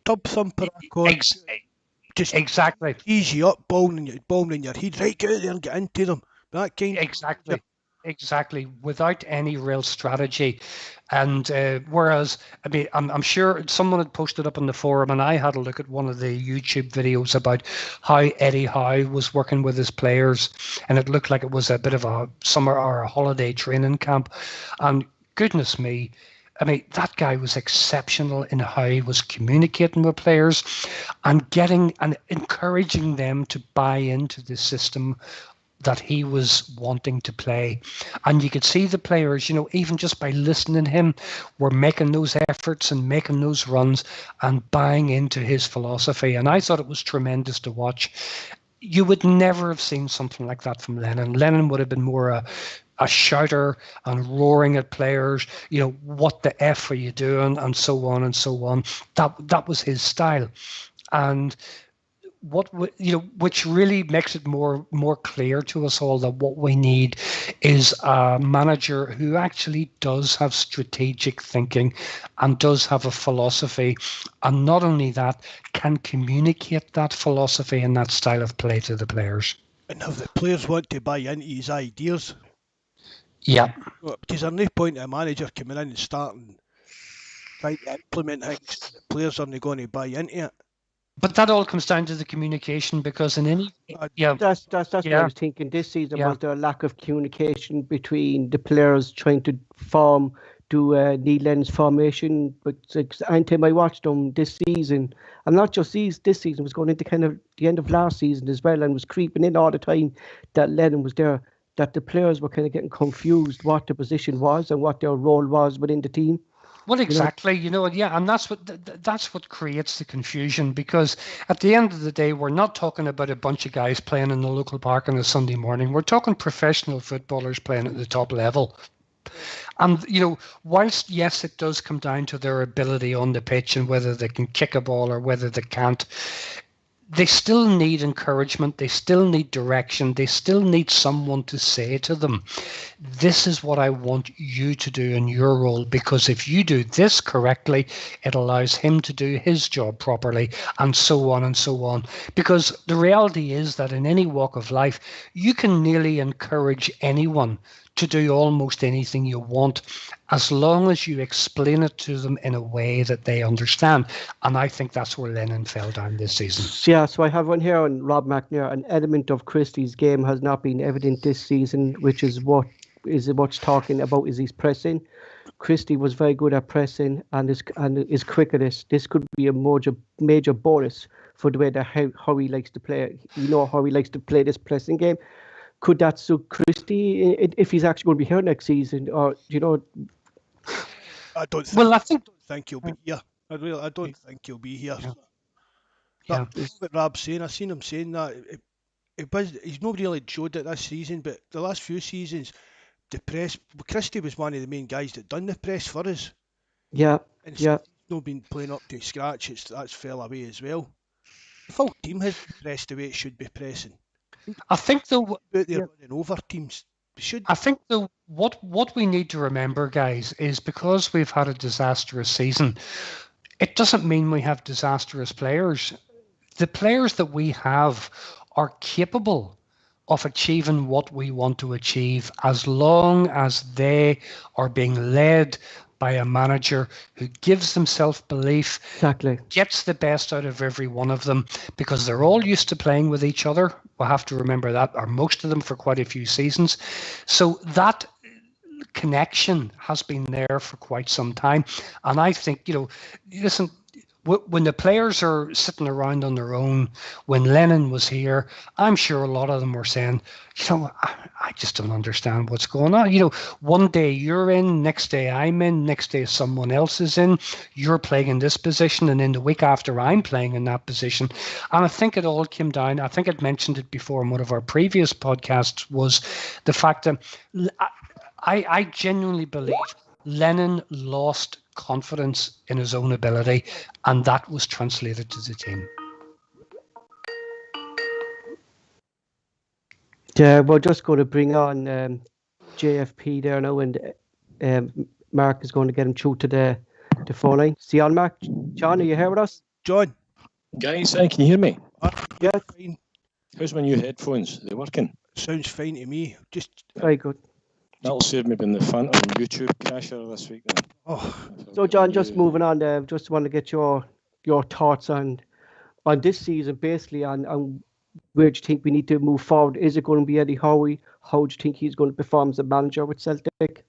tub thumper. Just exactly ease you up, bowling in your head, right, get out there and get into them. That kind of exactly, without any real strategy. And whereas, I'm sure someone had posted up on the forum, and I had a look at one of the YouTube videos about how Eddie Howe was working with his players, and it looked like it was a bit of a summer or a holiday training camp. And goodness me, that guy was exceptional in how he was communicating with players and getting and encouraging them to buy into the system that he was wanting to play. And you could see the players, even just by listening to him, were making those efforts and making those runs and buying into his philosophy. And I thought it was tremendous to watch. You would never have seen something like that from Lennon. Lennon would have been more a shouter and roaring at players, what the F are you doing, and so on and so on. That was his style. And which really makes it more clear to us all that what we need is a manager who actually does have strategic thinking and does have a philosophy, and not only that, can communicate that philosophy and that style of play to the players. And have the players want to buy into his ideas. Yeah. Because there's no point in a manager coming in and starting trying to implement things. The players aren't going to buy into it. But that all comes down to the communication, because in any that's what I was thinking this season. Was there a lack of communication between the players trying to do Neil Lennon's formation? But anytime I watched them this season, and not just this season, was going into kind of the end of last season as well, and was creeping in all the time that Lennon was there, that the players were kind of getting confused what the position was and what their role was within the team. Well, exactly, and that's what creates the confusion, because at the end of the day, we're not talking about a bunch of guys playing in the local park on a Sunday morning. We're talking professional footballers playing at the top level. And, whilst, yes, it does come down to their ability on the pitch and whether they can kick a ball or whether they can't, they still need encouragement. They still need direction. They still need someone to say to them, this is what I want you to do in your role, because if you do this correctly, it allows him to do his job properly, and so on and so on. Because the reality is that in any walk of life, you can nearly encourage anyone to do almost anything you want, as long as you explain it to them in a way that they understand. And I think that's where Lennon fell down this season. Yeah, so I have one here on Rob McNair. An element of Christie's game has not been evident this season, which is what's talking about is his pressing. Christie was very good at pressing and is quick at this. This could be a major bonus for the way that how he likes to play. How he likes to play this pressing game. Could that suit Christie if he's actually going to be here next season? Or I don't think. Well, I think he'll be here. I don't think he'll be here. Yeah. What Rob's saying, I've seen him saying that he's not really showed it this season, but the last few seasons, the press. Christie was one of the main guys that done the press for us. Yeah. And he's not been playing up to scratch. That's fell away as well. The full team has pressed the way it should be pressing. I think though they're running over teams. I think though what we need to remember, guys, is because we've had a disastrous season, it doesn't mean we have disastrous players. The players that we have are capable of achieving what we want to achieve, as long as they are being led by a manager who gives them self-belief, Exactly. gets the best out of every one of them, because they're all used to playing with each other. We'll have to remember that, or most of them, for quite a few seasons. So that connection has been there for quite some time. And I think, listen, when the players are sitting around on their own, when Lennon was here, I'm sure a lot of them were saying, I just don't understand what's going on. One day you're in, next day I'm in, next day someone else is in, you're playing in this position, and then the week after I'm playing in that position. And I think it all came down, I think I'd mentioned it before in one of our previous podcasts, was the fact that I genuinely believe Lennon lost confidence in his own ability, and that was translated to the team. Yeah, we're just going to bring on JFP there now, and Mark is going to get him through to the phone line. See you on, Mark. John, are you here with us? John. Guys, can you hear me? Yeah. Fine. How's my new headphones? Are they working? Sounds fine to me. Just very good. That'll save me being the phantom YouTube crasher this week. Then. So John, just moving on, just want to get your thoughts on this season, basically, on where do you think we need to move forward? Is it going to be Eddie Howe? How do you think he's going to perform as a manager with Celtic?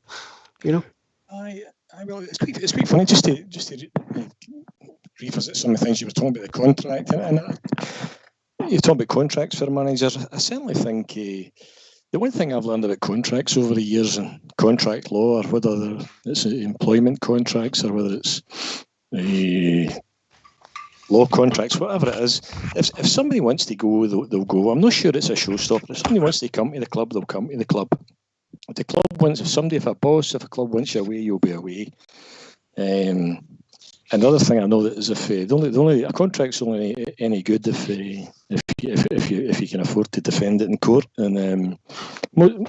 I will. It's quite funny just to revisit some of the things you were talking about, the contract, and you talk about contracts for managers. I certainly think the one thing I've learned about contracts over the years in contract law, or whether it's employment contracts or whether it's law contracts, whatever it is, if somebody wants to go, they'll go. I'm not sure it's a showstopper. If somebody wants to come to the club, they'll come to the club. If the club wants, if a club wants you away, you'll be away. Another thing I know that is if a contract's only any good if you can afford to defend it in court, and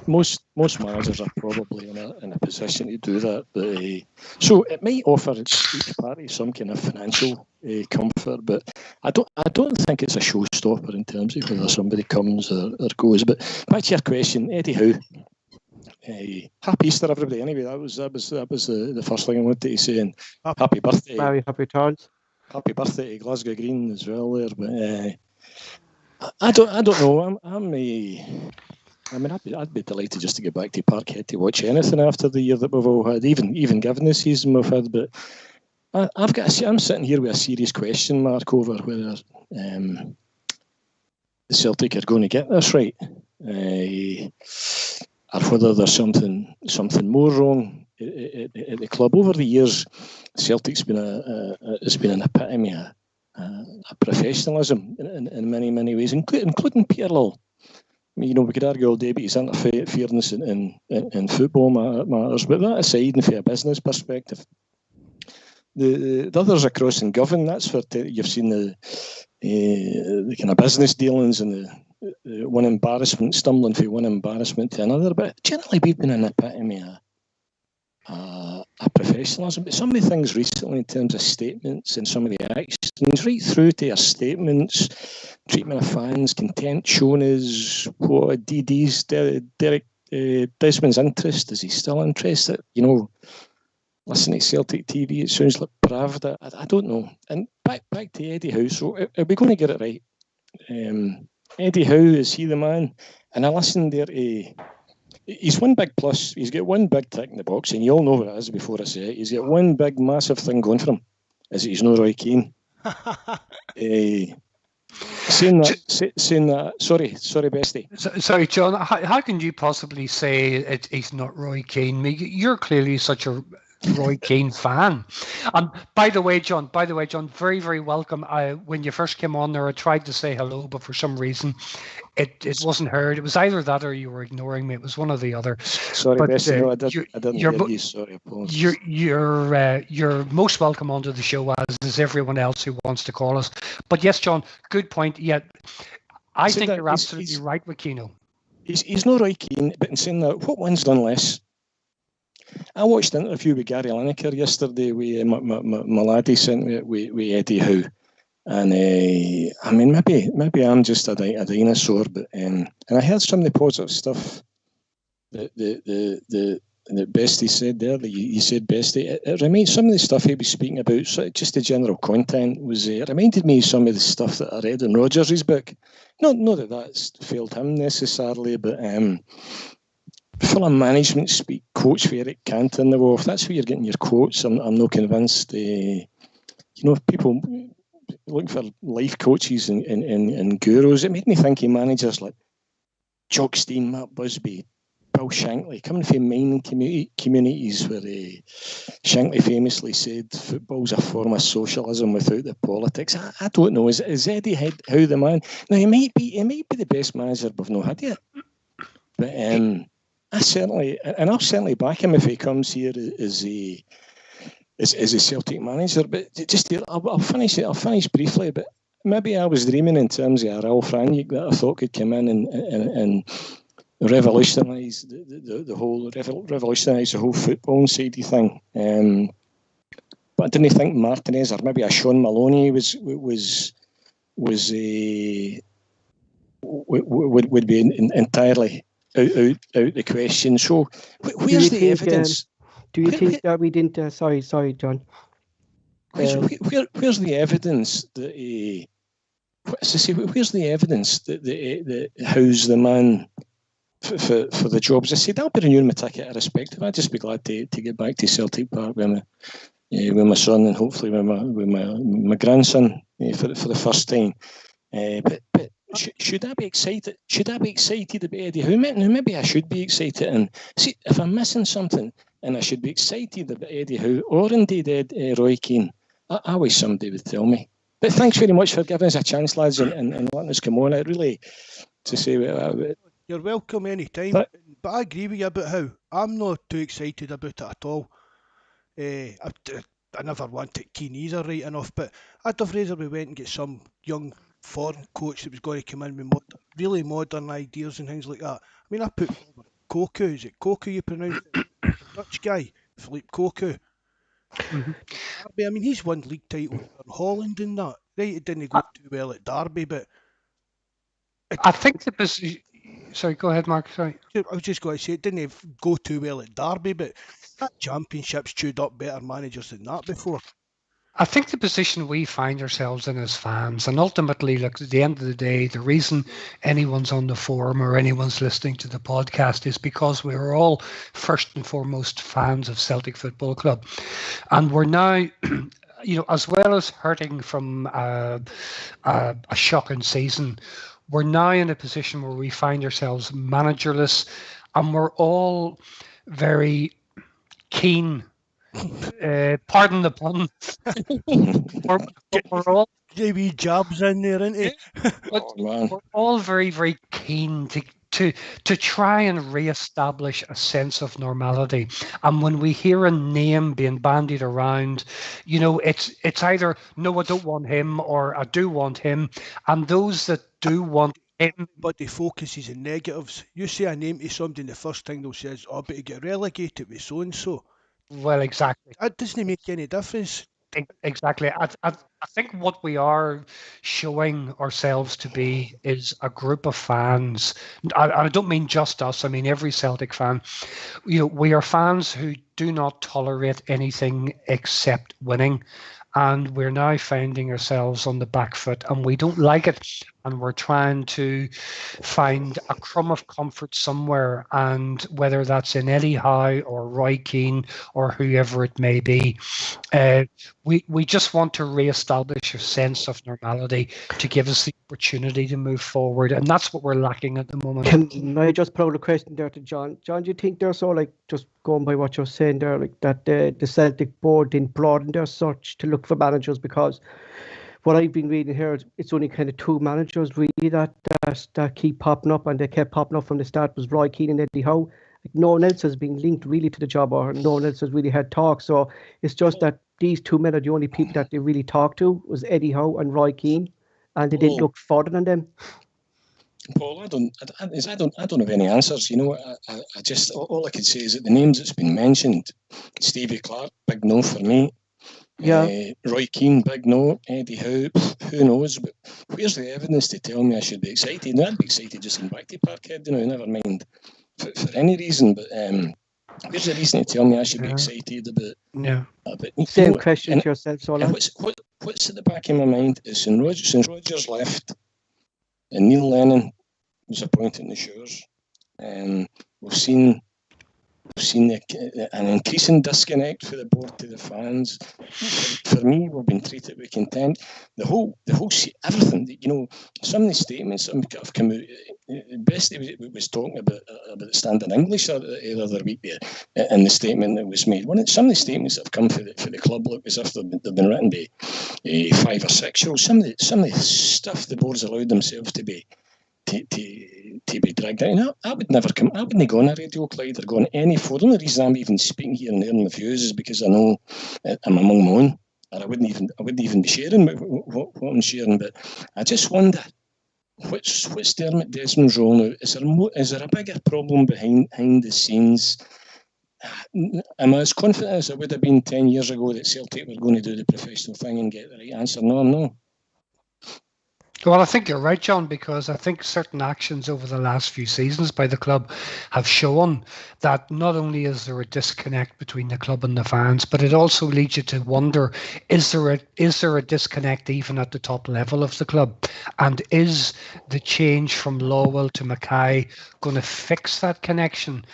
most managers are probably in a position to do that. But so it might offer each party some kind of financial comfort, but I don't think it's a showstopper in terms of whether somebody comes or goes. But back to your question, Eddie Howe. Happy Easter, everybody. Anyway, that was the first thing I wanted to say, and happy birthday. Very happy returns. Happy birthday to Glasgow Green as well there. But I don't know. I'd be delighted just to get back to Parkhead to watch anything after the year that we've all had, even given the season we've had. But I'm sitting here with a serious question mark over whether the Celtic are going to get this right. Or whether there's something more wrong at the club. Over the years, Celtic's been has been an epitome of professionalism in many ways, including Peter Lille. I mean, we could argue all day about his interference in football matters, but that aside, and from a business perspective, the others across in Govan, that's where you've seen the kind of business dealings and the one embarrassment, stumbling from one embarrassment to another. But generally, we've been an epitome of professionalism. But some of the things recently, in terms of statements and some of the actions, right through to our statements, treatment of fans, content shown as what DD's Derek Desmond's interest. Is he still interested? Listening to Celtic TV, it sounds like Pravda. I don't know. And back to Eddie Howe. So are we going to get it right? Eddie Howe, is he the man? And I listened there to... He's one big plus. He's got one big tick in the box, and you all know what it is before I say it. He's got one big, massive thing going for him, is that he's no Roy Keane. Saying that... Sorry, Bestie. Sorry, John. How can you possibly say he's not Roy Keane? You're clearly such a Roy Keane fan. By the way, John, very, very welcome. When you first came on there, I tried to say hello, but for some reason it wasn't heard. It was either that or you were ignoring me. It was one or the other. Sorry, Bessie, no, I didn't hear you. Sorry, apologies. You're most welcome onto the show, as is everyone else who wants to call us. But yes, John, good point. Yeah, I think you're absolutely right with Keano. He's no Roy Keane, but in saying that, what one's done less? I watched an interview with Gary Lineker yesterday with my laddie sent me with Eddie Howe, And I mean, maybe I'm just a dinosaur, but and I heard some of the positive stuff that the Besty said there. That you said Besty. It reminds some of the stuff he was speaking about. So just the general content was. It reminded me of some of the stuff that I read in Rogers' book. Not that that's failed him necessarily, but full of management speak, coach for Eric Cantona. Well, if that's where you're getting your quotes, I'm not convinced. People looking for life coaches and gurus. It made me think of managers like Jock Stein, Matt Busby, Bill Shankly, coming from mining communities where Shankly famously said football's a form of socialism without the politics. I don't know. Is Eddie Howe the man? Now he might be the best manager we've not had yet. But I'll certainly back him if he comes here as a Celtic manager. But just I'll finish briefly. But maybe I was dreaming in terms of a Ralph Rangnick that I thought could come in and revolutionise the whole football sidey thing. But I didn't think Martinez or maybe a Sean Maloney would be entirely out the question. So where's the evidence? Do you think that we didn't? Sorry, John. Where's the evidence that? Where's the evidence that Howe's the man for the jobs? I said I'll be renewing my ticket irrespective. I'd just be glad to get back to Celtic Park with my son and hopefully with my grandson for the first time. But should I be excited? Should I be excited about Eddie Howe? Maybe I should be excited. And see if I'm missing something, and I should be excited about Eddie Howe or indeed Roy Keane. I wish somebody would tell me. But thanks very much for giving us a chance, lads, and letting us come on. I really to say. You're welcome any time. But I agree with you about Howe. I'm not too excited about it at all. I never wanted Keane either, right enough. But I'd have rather we went and get some young foreign coach that was going to come in with really modern ideas and things like that. I mean, I put Koku. Is it Koku you pronounce it? Dutch guy, Philippe Koku. Mm-hmm. I mean, he's won league titles in Holland and that. Right, it didn't go too well at Derby, but I think the position. Sorry, go ahead, Mark. Sorry. I was just going to say it didn't go too well at Derby, but that Championship's chewed up better managers than that before. I think the position we find ourselves in as fans, and ultimately, look, at the end of the day, the reason anyone's on the forum or anyone's listening to the podcast is because we're all first and foremost fans of Celtic Football Club. And we're now, as well as hurting from a shocking season, we're now in a position where we find ourselves managerless, and we're all very keen. Pardon the pun. we're all JB Jobs in there, isn't he? We're all very, very keen to try and re-establish a sense of normality. And when we hear a name being bandied around, it's either no, I don't want him, or I do want him. And those that do want him, but the focus is in negatives. You say a name to somebody, and the first thing they'll say is, "Oh, but to get relegated with so and so." Well, exactly. That doesn't make any difference. Exactly. I think what we are showing ourselves to be is a group of fans. I don't mean just us. I mean every Celtic fan. We are fans who do not tolerate anything except winning. And we're now finding ourselves on the back foot, and we don't like it. And we're trying to find a crumb of comfort somewhere, and whether that's in Eddie Howe or Roy Keane or whoever it may be, we just want to re-establish a sense of normality to give us the opportunity to move forward, and that's what we're lacking at the moment. Can I just put a question there to John? John, do you think they're so just going by what you're saying there, that the Celtic board didn't broaden their search to look for managers? Because what I've been reading here, it's only kind of two managers really that keep popping up, and they kept popping up from the start, was Roy Keane and Eddie Howe. No one else has been linked really to the job, or no one else has really had talk. So it's just that these two men are the only people that they really talked to, was Eddie Howe and Roy Keane, and they didn't look further than them. Paul, I don't have any answers. I just all I can say is that the names that's been mentioned, Stevie Clark, big no for me. Roy Keane, big no. Eddie Howe, who knows? But where's the evidence to tell me I should be excited? No, I'd be excited just in back to Parkhead, never mind for any reason. But where's the reason to tell me I should be excited about? Yeah. Same question to yourself, Sola. What's at the back of my mind is since Rodgers left and Neil Lennon was appointed in the Shores, we've seen an increasing disconnect for the board to the fans. For me, we've been treated with contempt. The whole everything. Some of the statements have come out. Besty was talking about the standard English the other week there, and the statement that was made. Some of the statements that have come for the club look as if they've been written by 5 or 6 year olds. Some of the stuff the board's allowed themselves to be dragged out. I would never come. I wouldn't go on a Radio Clyde or go on any forum. The only reason I'm even speaking here and airing my views is because I know I'm among my own, or I wouldn't even be sharing what I'm sharing. But I just wonder what's Dermot Desmond's role now? Is there a bigger problem behind the scenes? Am I as confident as I would have been 10 years ago that Celtic were going to do the professional thing and get the right answer? No, I'm not. Well, I think you're right, John, because I think certain actions over the last few seasons by the club have shown that not only is there a disconnect between the club and the fans, but it also leads you to wonder, is there a disconnect even at the top level of the club? And is the change from Lowell to Mackay going to fix that connection?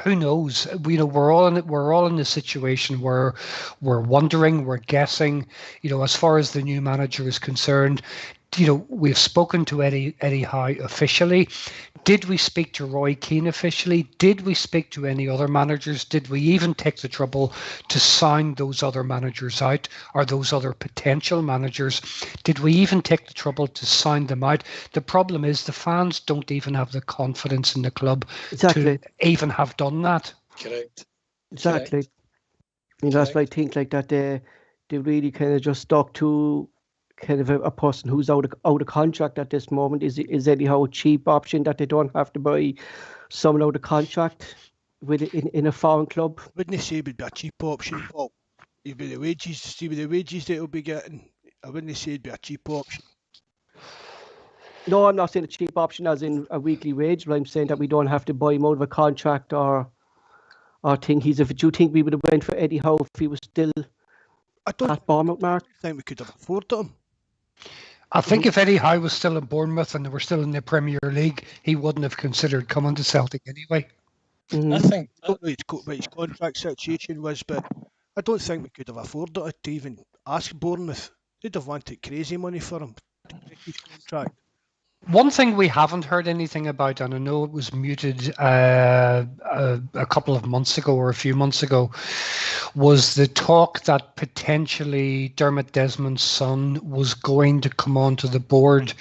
Who knows? We're all in a situation where we're wondering, we're guessing. As far as the new manager is concerned, we've spoken to Eddie Howe officially. Did we speak to Roy Keane officially? Did we speak to any other managers? Did we even take the trouble to sound those other managers out, or those other potential managers? Did we even take the trouble to sound them out? The problem is the fans don't even have the confidence in the club to even have done that. Correct. Exactly. That's why I think like that they really kind of just stuck to kind of a person who's out of contract at this moment. Is anyhow a cheap option that they don't have to buy someone out of contract with in a foreign club? Wouldn't say it would be a cheap option, Paul. With the wages that he'll be getting, I wouldn't say it'd be a cheap option. No, I'm not saying a cheap option as in a weekly wage, but I'm saying that we don't have to buy him out of a contract or think do you think we would have went for Eddie Howe if he was still at Bournemouth, Mark? I think we could have afforded him. I think if Eddie Howe was still in Bournemouth and they were still in the Premier League, he wouldn't have considered coming to Celtic anyway. Mm-hmm. I think I don't know what his contract situation was, but I don't think we could have afforded it to even ask Bournemouth. They'd have wanted crazy money for him to break his contract. One thing we haven't heard anything about, and I know it was muted a couple of months ago or a few months ago, was the talk that potentially Dermot Desmond's son was going to come onto the board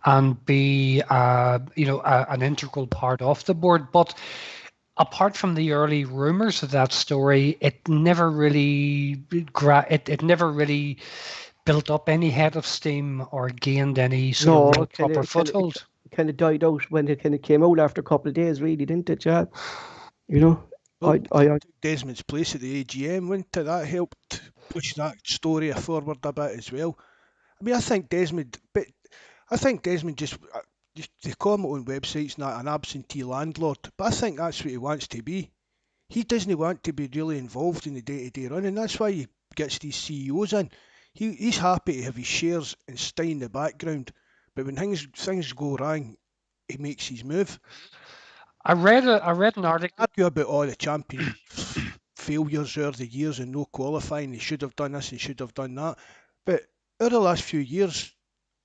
and be, an integral part of the board. But apart from the early rumours of that story, it never really built up any head of steam or gained any sort of proper foothold. It kind of died out when it kind of came out after a couple of days, really, didn't it, Chad? I took Desmond's place at the AGM, wouldn't it? That helped push that story forward a bit as well. I mean, I think Desmond just they comment on websites not an absentee landlord, but I think that's what he wants to be. He doesn't want to be really involved in the day-to-day running. That's why he gets these CEOs in. He's happy to have his shares and stay in the background, but when things go wrong, he makes his move. I read an article. Argue about all the champion failures over the years and no qualifying. They should have done this and should have done that. But over the last few years,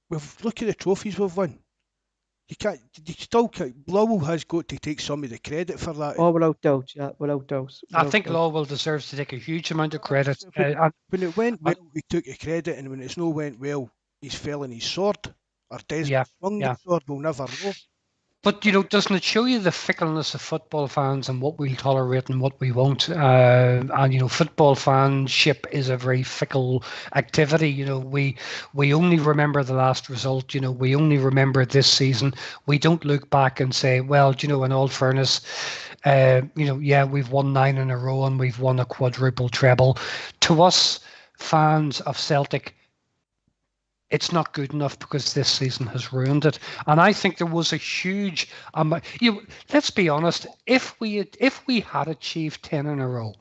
look at the trophies we've won. Lowell has got to take some of the credit for that. Oh, without doubt, yeah, without doubt. I think Lowell deserves to take a huge amount of credit. When it went well, he took the credit, and when it's not went well, he's fell on his sword. Or Desmond swung the sword, we'll never know. But, doesn't it show you the fickleness of football fans and what we'll tolerate and what we won't? And, football fanship is a very fickle activity. We only remember the last result. We only remember this season. We don't look back and say, well, in all fairness, we've won 9 in a row and we've won a quadruple treble. To us, fans of Celtic, it's not good enough because this season has ruined it. And I think there was a huge let's be honest, if we had achieved 10 in a row,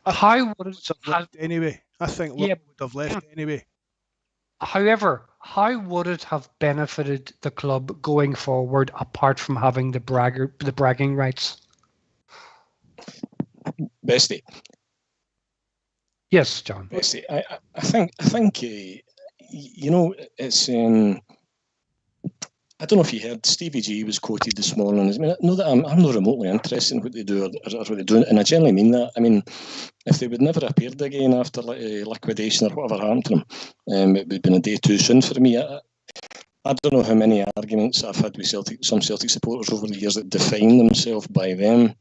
how would it have anyway? I think would have left anyway. However, how would it have benefited the club going forward apart from having the bragging rights? Besty. Yes, John. Besty, I think it's. I don't know if you heard Stevie G was quoted this morning. I mean, know that I'm not remotely interested in what they do or what they do, and I generally mean that. I mean, if they would never appeared again after liquidation or whatever happened to them, it would have been a day too soon for me. I don't know how many arguments I've had with some Celtic supporters over the years that define themselves by them.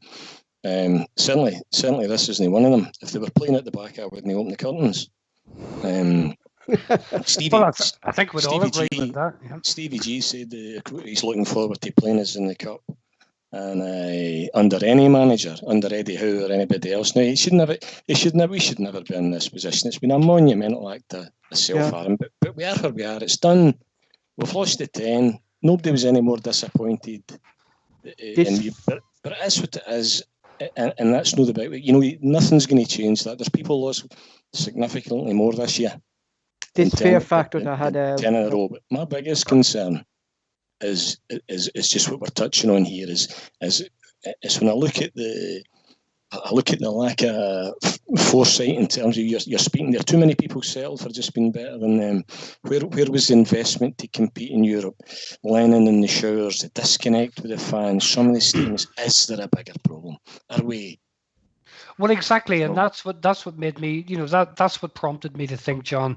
Certainly, this isn't one of them. If they were playing at the back, I wouldn't open the curtains. I think we'd all agree with that. Yeah. Stevie G said he's looking forward to playing us in the cup, and under any manager, under Eddie Howe or anybody else. Now we should never be in this position. It's been a monumental act of self-harm, but we are where we are. It's done. We've lost the 10. Nobody was any more disappointed. But it is what it is. And that's no debate. Nothing's going to change that. There's people lost significantly more this year. This fear factor that I had 10 in a row. But my biggest concern is just what we're touching on here is when I look at the lack of foresight in terms of you're speaking. There are too many people settled for just being better than them. Where was the investment to compete in Europe? Lennon in the showers, the disconnect with the fans, some of the statements. Is there a bigger problem? Are we? Well, exactly, and that's what made me, that's what prompted me to think, John,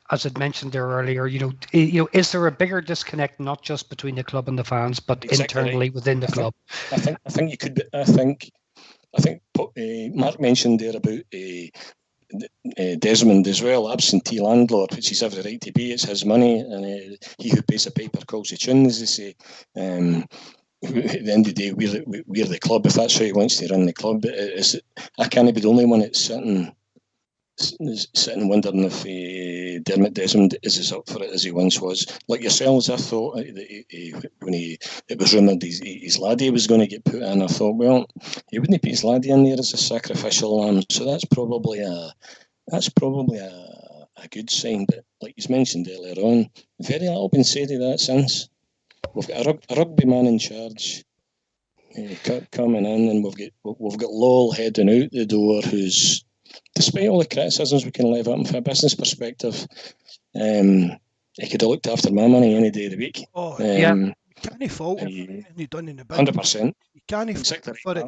as I'd mentioned there earlier, is there a bigger disconnect not just between the club and the fans, but internally within the club? I think you could. I think Mark mentioned there about Desmond as well, absentee landlord, which he's every right to be. It's his money, and he who pays the piper calls the tune, as they say. At the end of the day, we're the club. If that's how he wants to run the club, I can't be the only one that's sitting wondering if Dermot Desmond is as up for it as he once was. Like yourselves, I thought when it was rumoured his laddie was going to get put in, I thought, well, he wouldn't put his laddie in there as a sacrificial lamb, so that's probably a good sign. But like you mentioned earlier on, very little been said of that since. We've got a rugby man in charge coming in, and we've got Lowell heading out the door, who's, despite all the criticisms we can level at him from a business perspective, he could have looked after my money any day of the week. You can't fault him. He's done in the business. 100%. You can't fault for it.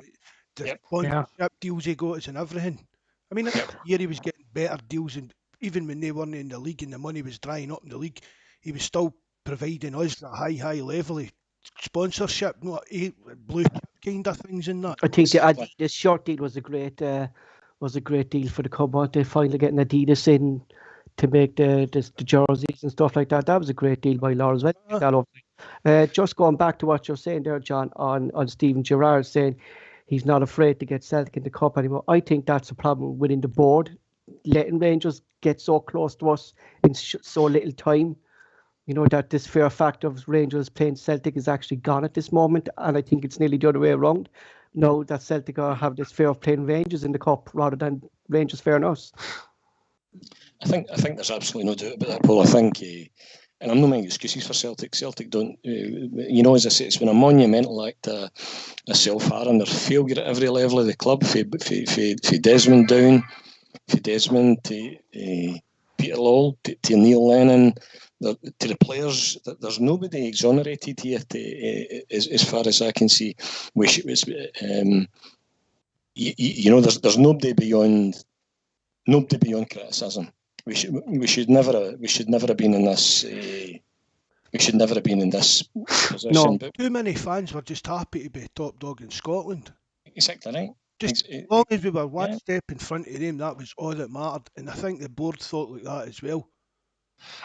The sponsorship deals he got and everything. I mean, every year he was getting better deals, and even when they weren't in the league and the money was drying up in the league, he was still providing us a high level of sponsorship, not blue kind of things in that. I think the short deal was a great deal for the club. Weren't they finally getting Adidas in to make the jerseys and stuff like that? That was a great deal by Lawrence. Just going back to what you're saying there, John, on Stephen Gerrard saying he's not afraid to get Celtic in the cup anymore. I think that's a problem within the board, letting Rangers get so close to us in so little time. That this fear factor of Rangers playing Celtic is actually gone at this moment, and I think it's nearly the other way around. Now that Celtic have this fear of playing Rangers in the cup rather than Rangers fearing us. I think there's absolutely no doubt about that, Paul. I think, and I'm not making excuses for Celtic. Celtic don't, as I say, it's been a monumental act of self-harm. There's failure at every level of the club, for Desmond down, for Desmond to Peter Lowell, to Neil Lennon, to the players. There's nobody exonerated here, as far as I can see. There's nobody beyond criticism. We should never have been in this. We should never have been in this position. No, too many fans were just happy to be top dog in Scotland. Exactly right. Just as long as we were one step in front of them, that was all that mattered. And I think the board thought like that as well.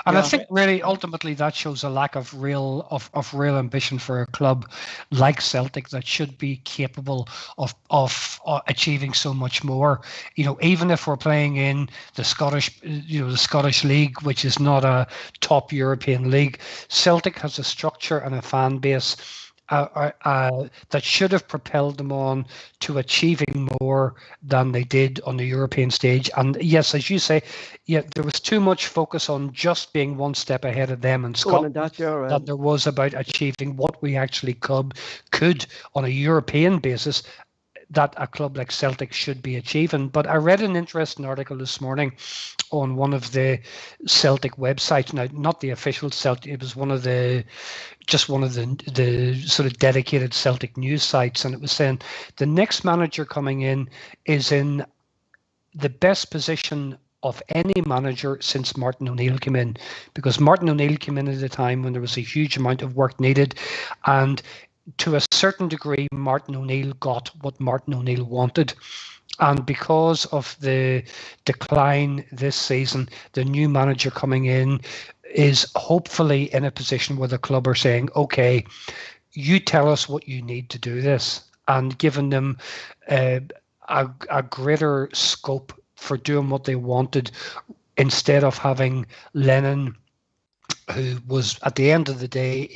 And I Yeah. think really ultimately that shows a lack of real ambition for a club like Celtic that should be capable of achieving so much more. You know, even if we're playing in the Scottish League, which is not a top European league, Celtic has a structure and a fan base that should have propelled them on to achieving more than they did on the European stage. And yes, as you say, yeah, there was too much focus on just being one step ahead of them in Scotland that there was about achieving what we actually could on a European basis that a club like Celtic should be achieving. But I read an interesting article this morning on one of the Celtic websites. Now, not the official Celtic, it was one of the sort of dedicated Celtic news sites, and it was saying the next manager coming in is in the best position of any manager since Martin O'Neill came in, because Martin O'Neill came in at a time when there was a huge amount of work needed, and to a certain degree, Martin O'Neill got what Martin O'Neill wanted. And because of the decline this season, the new manager coming in is hopefully in a position where the club are saying, okay, you tell us what you need to do this, and giving them a greater scope for doing what they wanted, instead of having Lennon, who was at the end of the day,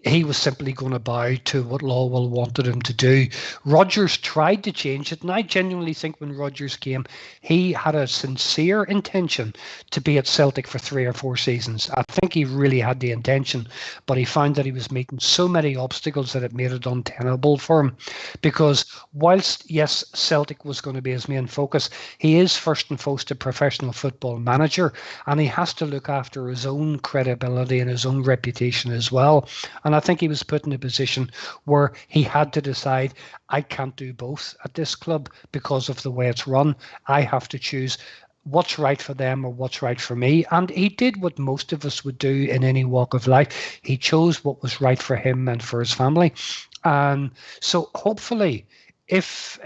he was simply going to bow to what Lawwell wanted him to do. Rodgers tried to change it, and I genuinely think when Rodgers came, he had a sincere intention to be at Celtic for 3 or 4 seasons. I think he really had the intention, but he found that he was meeting so many obstacles that it made it untenable for him. Because whilst, yes, Celtic was going to be his main focus, he is first and foremost a professional football manager, and he has to look after his own credibility and his own reputation as well. And I think he was put in a position where he had to decide, I can't do both at this club because of the way it's run. I have to choose what's right for them or what's right for me. And he did what most of us would do in any walk of life. He chose what was right for him and for his family. And so hopefully, if,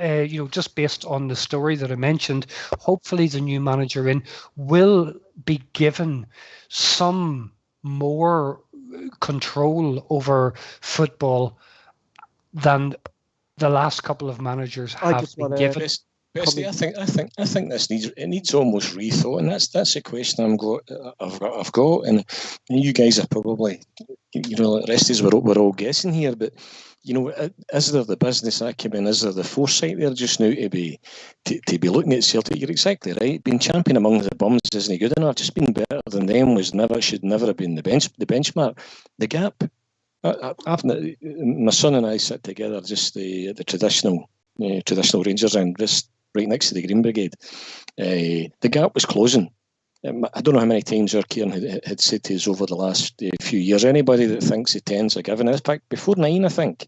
just based on the story that I mentioned, hopefully the new manager in will be given some more control over football than the last couple of managers have been given. Besty, I think this needs almost rethought, and that's the question I've got, and you guys are probably, the rest of us we're all guessing here, but is there the business acumen, is there the foresight there just now to be looking at Celtic? You're exactly right. Being champion among the bums isn't good enough. Just being better than them should never have been the benchmark. The gap. My son and I sit together just the traditional Rangers and just right next to the Green Brigade. The gap was closing. I don't know how many times our Kieran had said to us over the last few years, anybody that thinks the 10's are given, in fact, before 9, I think,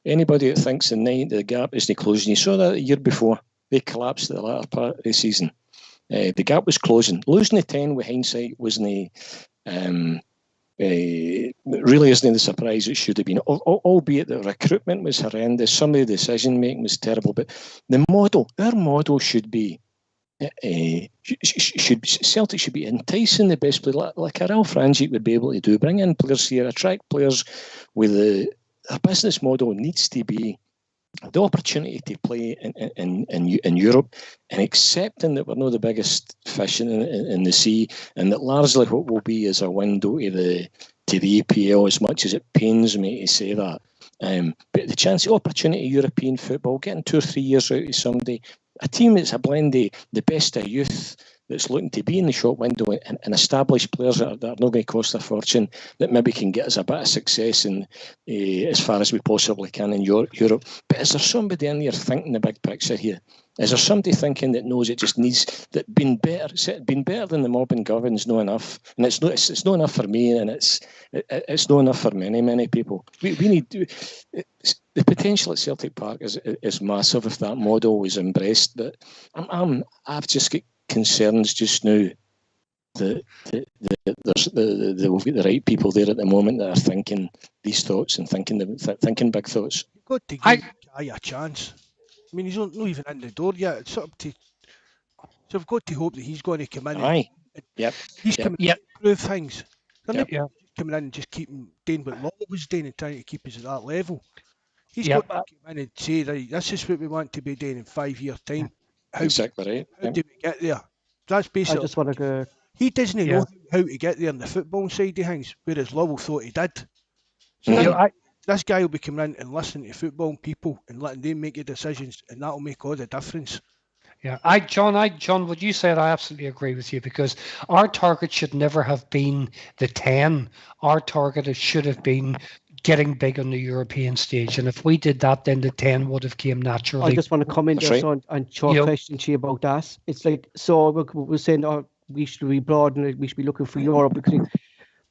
anybody that thinks the gap isn't closing, you saw that the year before, they collapsed at the latter part of the season. The gap was closing. Losing the 10 with hindsight wasn't really isn't the surprise it should have been, albeit the recruitment was horrendous, some of the decision making was terrible, but our model should be Celtic should be enticing the best player like a Ralph Ranjit would be able to do, bring in players here, attract players with our business model needs to be the opportunity to play in Europe, and accepting that we're not the biggest fish in the sea, and that largely what will be is a window to the EPL, as much as it pains me to say that. But the opportunity of European football, getting 2 or 3 years out of somebody, a team that's a blend of the best of youth, that's looking to be in the shop window, and established players that are not going to cost a fortune, that maybe can get us a bit of success in as far as we possibly can in Europe. But is there somebody in there thinking the big picture here? Is there somebody thinking that knows it just needs that being better than the mob and govern's not enough, and it's not enough for me, and it's not enough for many people. We need to, the potential at Celtic Park is massive if that model was embraced. But I've just got concerns just now that there will be the right people there at the moment that are thinking these thoughts and thinking big thoughts. You've got to give the guy a chance. I mean, he's not even in the door yet. It's up to, so we've got to hope that he's going to come in He's coming in to improve things. They're not Yeah. coming in and just doing what Law was doing and trying to keep us at that level. He's Yeah. got to come in and say, right, this is what we want to be doing in 5 years' time. Exactly right. How do we get there? That's I basically. just want to go. He doesn't know how to get there in the football side of things, whereas Lowell thought he did. So this guy will be coming in and listening to football people and letting them make the decisions, and that'll make all the difference. Yeah, John, what you said, I absolutely agree with you, because our target should never have been the 10. Our target should have been getting big on the European stage, and if we did that, then the 10 would have came naturally. I just want to come in there, son, and short question to you about that. It's like, so we're saying, we should be broadening it, we should be looking for Europe,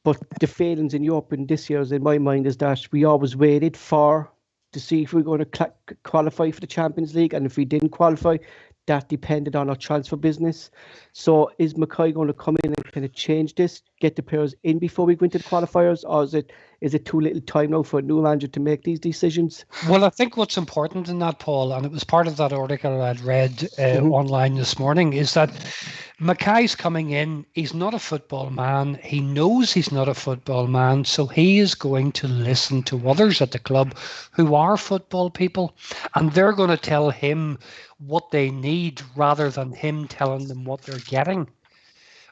but the failings in Europe in this year, in my mind, is that we always waited to see if we were going to qualify for the Champions League, and if we didn't qualify, that depended on our transfer business. So is Mackay going to come in and kind of change this, get the players in before we go into the qualifiers, or is it too little time now for a new manager to make these decisions? Well, I think what's important in that, Paul, and it was part of that article I'd read online this morning, is that Mackay's coming in. He's not a football man. He knows he's not a football man, so he is going to listen to others at the club who are football people, and they're going to tell him what they need rather than him telling them what they're getting,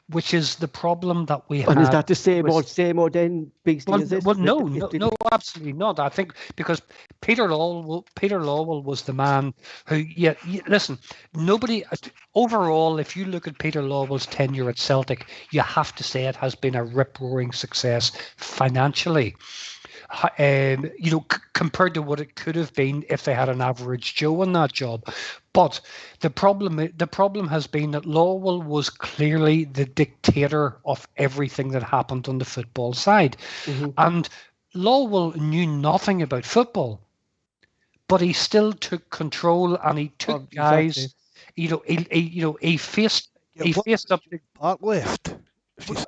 which is the problem that we have. And is that the same old then, Beastie? No, absolutely not. I think because Peter Lowell was the man who, listen, nobody, overall, if you look at Peter Lowell's tenure at Celtic, you have to say it has been a rip-roaring success financially. Compared to what it could have been if they had an average Joe on that job. But the problem has been that Lowell was clearly the dictator of everything that happened on the football side. Mm-hmm. And Lowell knew nothing about football, but he still took control, and he took guys. He faced up. Park left.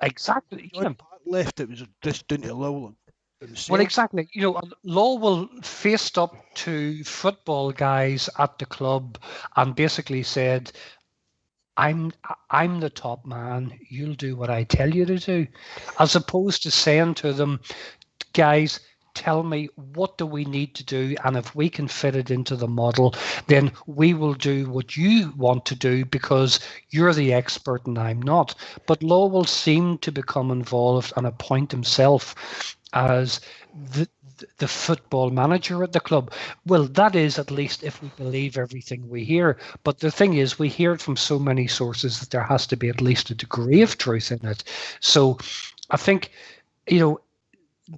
Exactly. Park left. It was just down to Lowell. Well, exactly. Lowell faced up to football guys at the club and basically said, I'm the top man. You'll do what I tell you to do. As opposed to saying to them, guys, tell me, what do we need to do? And if we can fit it into the model, then we will do what you want to do because you're the expert and I'm not. But Lowell seemed to become involved and appoint himself as the football manager at the club. Well, that is, at least if we believe everything we hear. But the thing is, we hear it from so many sources that there has to be at least a degree of truth in it. So I think,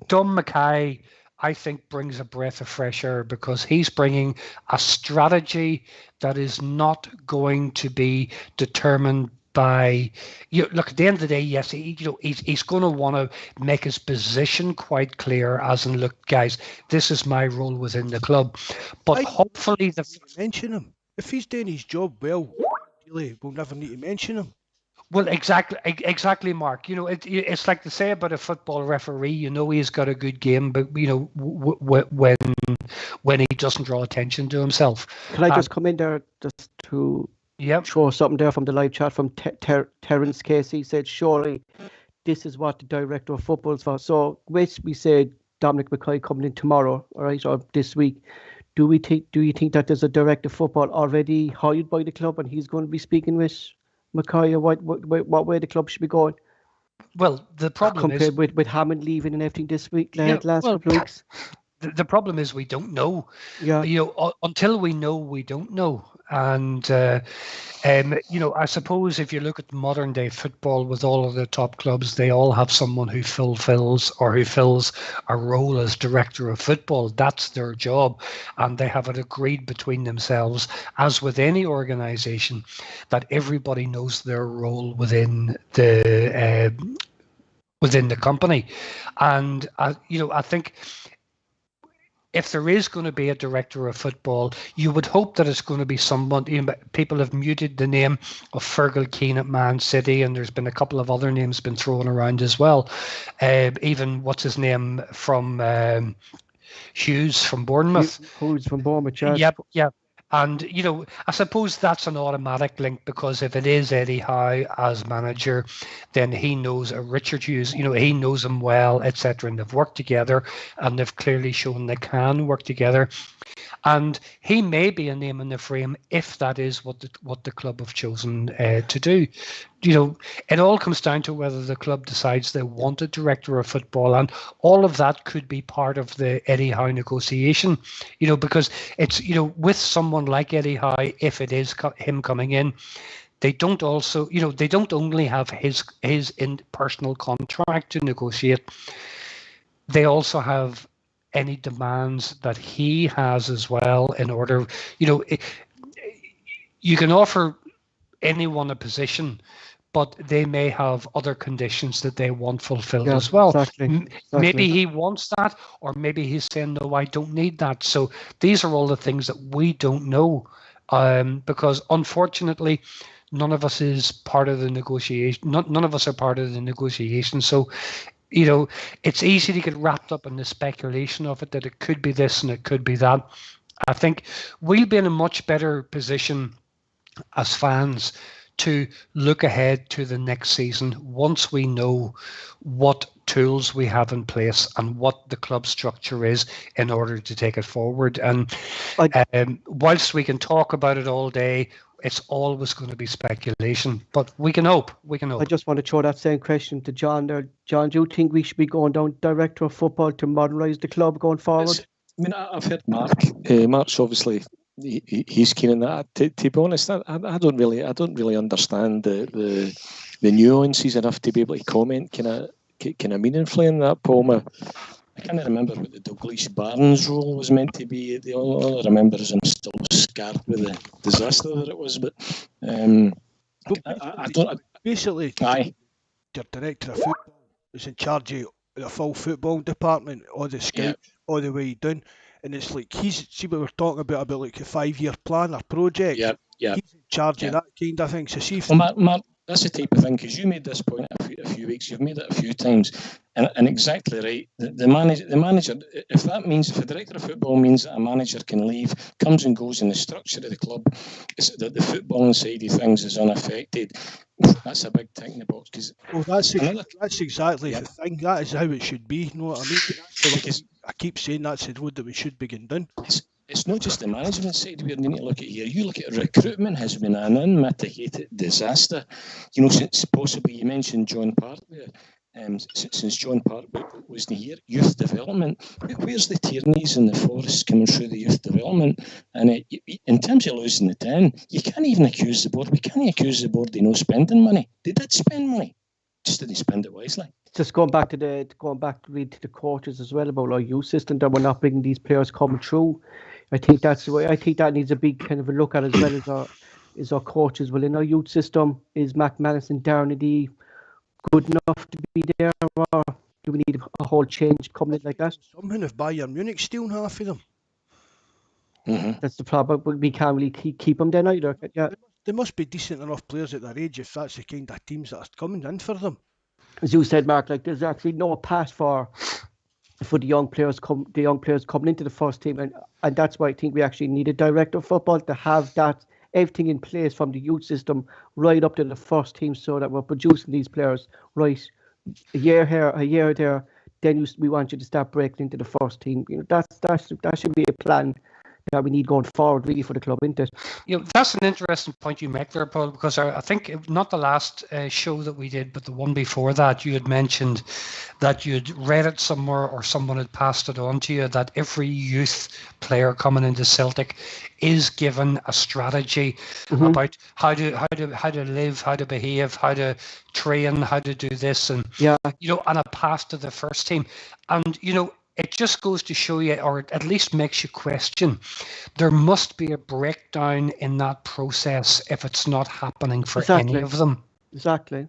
Dom Mackay, I think, brings a breath of fresh air because he's bringing a strategy that is not going to be determined by, look, at the end of the day, yes, he's going to want to make his position quite clear, as in, look, guys, this is my role within the club. But hopefully, mention him if he's doing his job well. Really, we'll never need to mention him. Well, exactly, Mark. It's like to say about a football referee. He's got a good game, but when he doesn't draw attention to himself. Can I just come in there just to? Yep. Throw something there from the live chat from Terence Casey. He said, surely this is what the director of football is for. So, which we said Dominic Mackay coming in tomorrow, all right, or this week. Do you think that there's a director of football already hired by the club and he's going to be speaking with Mackay, or what way the club should be going? Well, the problem is with Hammond leaving and everything this week, last couple of weeks. The problem is we don't know. Yeah. Until we know, we don't know. And I suppose if you look at modern day football with all of the top clubs, they all have someone who fills a role as director of football. That's their job, and they have it agreed between themselves, as with any organisation, that everybody knows their role within the company. And I think, if there is going to be a director of football, you would hope that it's going to be someone. People have muted the name of Fergal Keane at Man City, and there's been a couple of other names been thrown around as well. Even what's his name from Hughes from Bournemouth. Hughes from Bournemouth, yeah. And, I suppose that's an automatic link, because if it is Eddie Howe as manager, then he knows Richard Hughes, he knows him well, etc. And they've worked together, and they've clearly shown they can work together. And he may be a name in the frame if that is what the club have chosen to do. It all comes down to whether the club decides they want a director of football, and all of that could be part of the Eddie Howe negotiation. Because it's with someone like Eddie Howe, if it is him coming in, they don't only have his personal contract to negotiate. They also have any demands that he has as well, in order, you can offer anyone a position, but they may have other conditions that they want fulfilled as well. Exactly. Maybe he wants that, or maybe he's saying, no, I don't need that. So these are all the things that we don't know, because unfortunately, none of us is part of the negotiation. None of us are part of the negotiation. So, it's easy to get wrapped up in the speculation of it, that it could be this and it could be that. I think we'll be in a much better position as fans to look ahead to the next season once we know what tools we have in place and what the club structure is in order to take it forward. And whilst we can talk about it all day, it's always going to be speculation, but we can hope. I just want to throw that same question to John there. John, do you think we should be going down director of football to modernise the club going forward? I've heard Mark. Mark's obviously he's keen on that. To be honest, I don't really understand the nuances enough to be able to comment kind of meaningfully on that, Paul. I can't remember what the Douglas Barnes role was meant to be. All I remember is I'm still scarred with the disaster that it was. But I don't. Basically, your director of football is in charge of the full football department, all the scouts, all the way down. And it's like, see what we're talking about like a 5-year plan or project. Yeah. He's in charge of that kind of thing. So see if Mark, that's the type of thing, because you made this point a few weeks. You've made it a few times, and exactly right. The manager, if the director of football means that a manager can leave, comes and goes in the structure of the club, is that the footballing side of things is unaffected. That's a big tick in the box. That's exactly the thing. That is how it should be. You know what I mean? I keep saying that's the road that we should be going down. It's not just the management side we need to look at here. You look at recruitment has been an unmitigated disaster. Since possibly you mentioned John Park there. Since John Park wasn't here, youth development. Where's the Tierney's and the Forrests coming through the youth development? And in terms of losing the 10, you can't even accuse the board. We can't accuse the board of no spending money. They did spend money, just didn't spend it wisely. Just going back to the coaches as well about our youth system, that we're not bringing these players coming through. I think that's the way. I think that needs a big kind of a look at as well as our coaches. Well, in our youth system, is McManus and Darnady good enough to be there, or do we need a whole change coming in like that? Something if Bayern Munich stealing half of them. Mm-hmm. That's the problem. But we can't really keep them then either. Yeah. There must be decent enough players at their age if that's the kind of teams that are coming in for them. As you said, Mark, like there's actually no pass for the young players coming into the first team, and that's why I think we actually need a director of football to have that everything in place from the youth system right up to the first team, so that we're producing these players right a year here, a year there. Then we want you to start breaking into the first team. That should be a plan that we need going forward, really, for the club, isn't it? That's an interesting point you make there, Paul, because I think not the last show that we did, but the one before that, you had mentioned that you'd read it somewhere or someone had passed it on to you that every youth player coming into Celtic is given a strategy about how to live, how to behave, how to train, how to do this, and and a pass to the first team, and it just goes to show you, or at least makes you question, there must be a breakdown in that process if it's not happening for any of them. Exactly.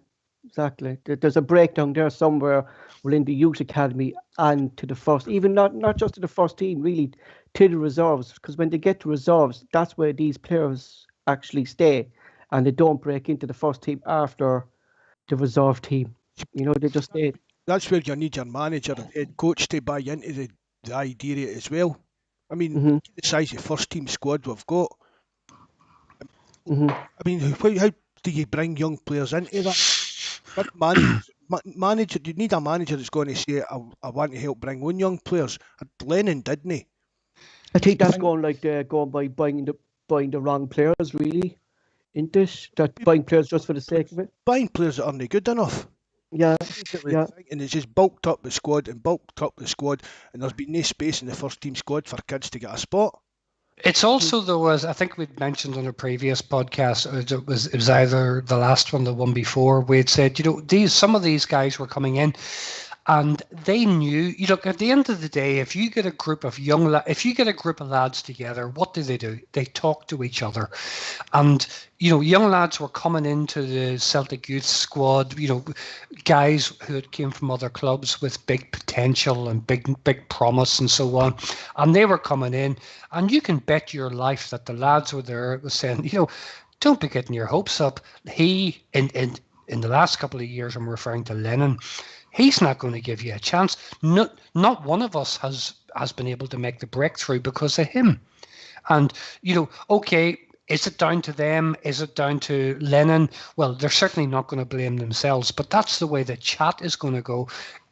There's a breakdown there somewhere within the youth academy and to the first, even not just to the first team, really to the reserves, because when they get to reserves, that's where these players actually stay, and they don't break into the first team after the reserve team. They just stay. That's where you need your manager and head coach to buy into the idea as well. I mean, the size of first team squad we've got, Mhm. I mean, how do you bring young players into that? But manager, you need a manager that's going to say, I want to help bring on young players. Lennon, didn't he? I think I that's think going like going by buying the wrong players really. In this, that buying players just for the sake of it. Buying players that aren't good enough. Yeah, Basically, yeah. and it's just bulked up the squad and bulked up the squad, and there's been no space in the first team squad for kids to get a spot. It's also, though, as I think we'd mentioned on a previous podcast, it was either the last one, the one before, we had said, some of these guys were coming in, and they knew. Look, at the end of the day, if you get a group of lads together, what do? They talk to each other, and young lads were coming into the Celtic youth squad. Guys who had came from other clubs with big potential and big promise and so on, and they were coming in, and you can bet your life that the lads were there was saying, don't be getting your hopes up. He in the last couple of years, I'm referring to Lennon. He's not going to give you a chance. Not one of us has been able to make the breakthrough because of him. And, okay, is it down to them? Is it down to Lennon? Well, they're certainly not going to blame themselves, but that's the way the chat is going to go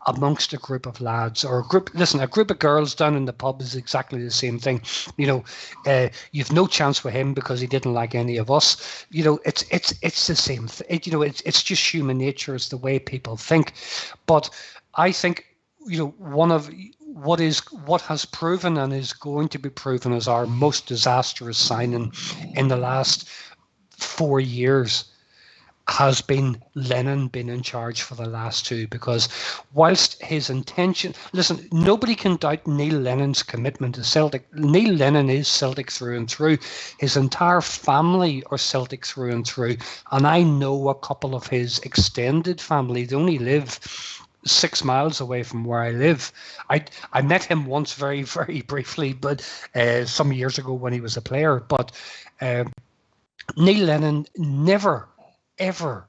amongst a group of lads or a group of girls down in the pub is exactly the same thing. You've no chance with him because he didn't like any of us. It's the same thing. It's just human nature. It's the way people think. But I think, one of what has proven and is going to be proven as our most disastrous signing in the last 4 years has been Lennon being in charge for the last two, because whilst his intention, listen, nobody can doubt Neil Lennon's commitment to Celtic. Neil Lennon is Celtic through and through. His entire family are Celtic through and through. And I know a couple of his extended family. They only live 6 miles away from where I live. I met him once very, very briefly, but some years ago when he was a player. But Neil Lennon never ever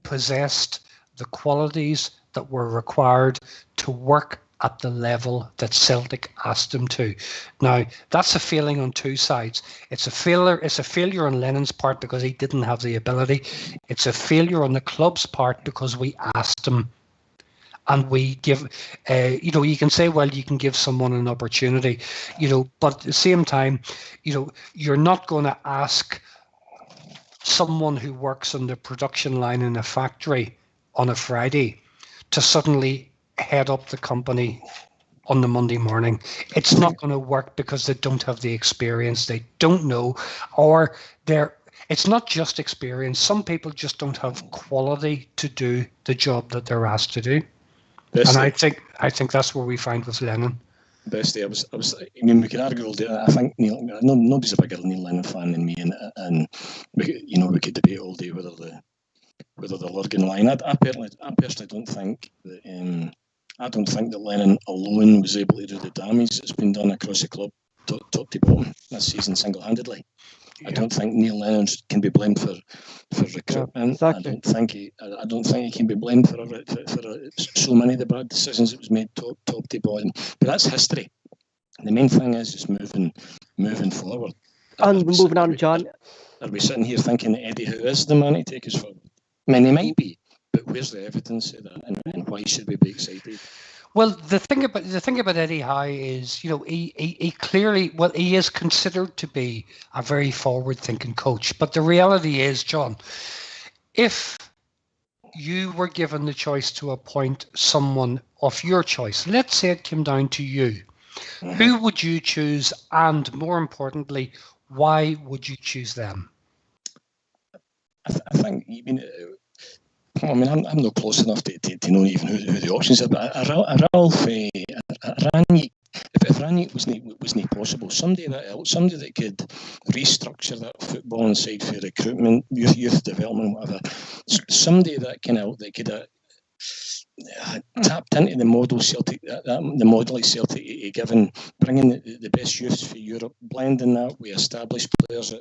possessed the qualities that were required to work at the level that Celtic asked him to. Now, that's a failing on two sides. It's a failure on Lennon's part because he didn't have the ability. It's a failure on the club's part because we asked him. And we give, you can say, well, you can give someone an opportunity, but at the same time, you're not going to ask someone who works on the production line in a factory on a Friday to suddenly head up the company on the Monday morning. It's not going to work because they don't have the experience. They don't know, or it's not just experience. Some people just don't have quality to do the job that they're asked to do. And I think that's where we find with Lennon. Besty, I mean, we could argue all day. I think nobody's a bigger Neil Lennon fan than me, and we could debate all day whether the Lurgan line. I personally don't think that that Lennon alone was able to do the damage that's been done across the club, top to bottom, this season single-handedly. I don't think Neil Lennon can be blamed for recruitment. Yeah, exactly. I don't think he can be blamed for so many of the bad decisions that was made top to bottom. But that's history. The main thing is just moving forward. And moving on, John. Are we sitting here thinking that Eddie Howe is the man to take us forward? I mean, he might be, but where's the evidence of that, and why should we be excited? Well, the thing about Eddie Howe is, he clearly, he is considered to be a very forward-thinking coach. But the reality is, John, if you were given the choice to appoint someone of your choice, let's say it came down to you, who would you choose? And more importantly, why would you choose them? I think, I'm not close enough to know even who the options are, but Ralph Rangnick, if Rangnick wasn't possible, somebody that could restructure that footballing side for recruitment, youth development, whatever, somebody that could tapped into the model Celtic, the model like Celtic given, bringing the best youths for Europe, blending that with established players,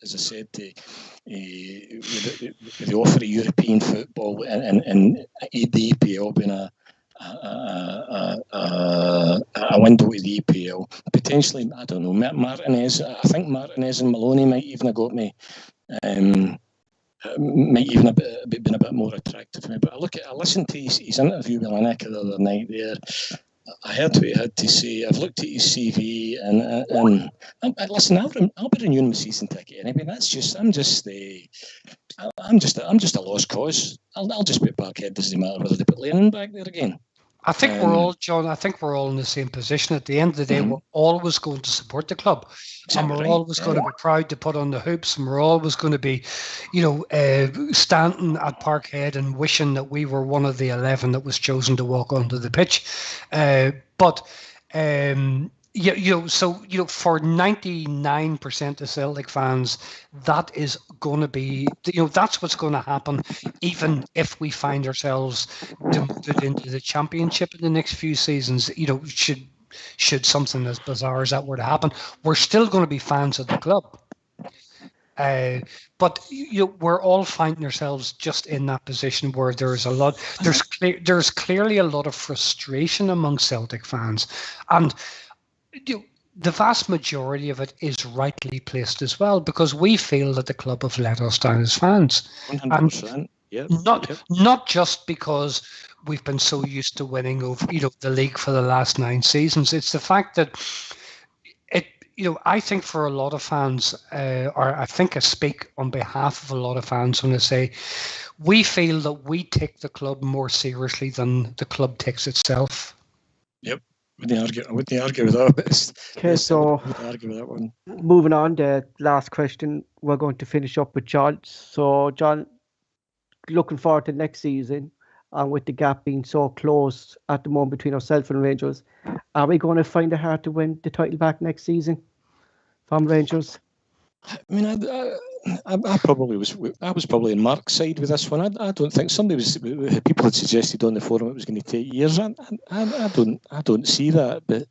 as I said, with the offer of European football and the EPL being a window to the EPL. Potentially, I don't know, Martinez. I think Martinez and Maloney might even have got me might even been a bit more attractive to me. But I listened to his interview with Lineker the other night there. I heard what he had to say. I've looked at his CV, and listen. I'll be renewing my season ticket anyway. I'm just a lost cause. I'll just be at Parkhead. Doesn't matter whether they put Lennon back there again. I think we're all, John. I think we're all in the same position. At the end of the day, we're always going to support the club, and we're always going to be proud to put on the hoops, and we're always going to be, standing at Parkhead and wishing that we were one of the 11 that was chosen to walk onto the pitch. For 99% of Celtic fans, that is going to be, that's what's going to happen, even if we find ourselves demoted into the Championship in the next few seasons. Should something as bizarre as that were to happen, we're still going to be fans of the club. But we're all finding ourselves just in that position where there's clearly a lot of frustration among Celtic fans, and the vast majority of it is rightly placed as well, because we feel that the club have let us down as fans. 100%. Yep. Not just because we've been so used to winning over the league for the last 9 seasons. It's the fact that I think for a lot of fans, or I think I speak on behalf of a lot of fans when I say we feel that we take the club more seriously than the club takes itself. Yep. I wouldn't argue with that. Okay, so argue with that one. Moving on, the last question, we're going to finish up with John. So, John, looking forward to next season, and with the gap being so close at the moment between ourselves and Rangers, are we going to find it hard to win the title back next season from Rangers? I mean, I was probably in Mark's side with this one. I don't think people had suggested on the forum it was going to take years. I don't see that, but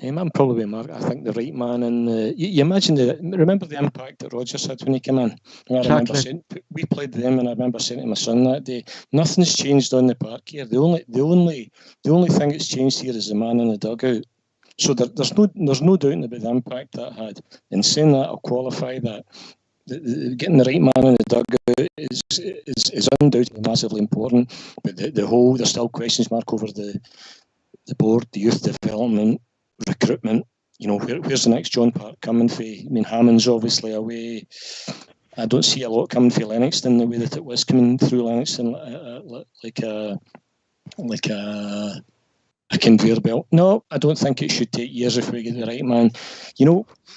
I'm probably Mark. I think the right man. And you imagine remember the impact that Rodgers had when he came in. And I remember saying, we played them, and I remember saying to my son that day, nothing's changed on the park here. The only thing that's changed here is the man in the dugout. So there's no doubt about the impact that had. In saying that, I'll qualify that. Getting the right man in the dugout is undoubtedly massively important. But there's still questions mark over the board, the youth development, recruitment. Where's the next John Park coming for? I mean, Hammond's obviously away. I don't see a lot coming for Lennoxton the way that it was coming through Lennoxton, like a conveyor belt. No, I don't think it should take years if we get the right man.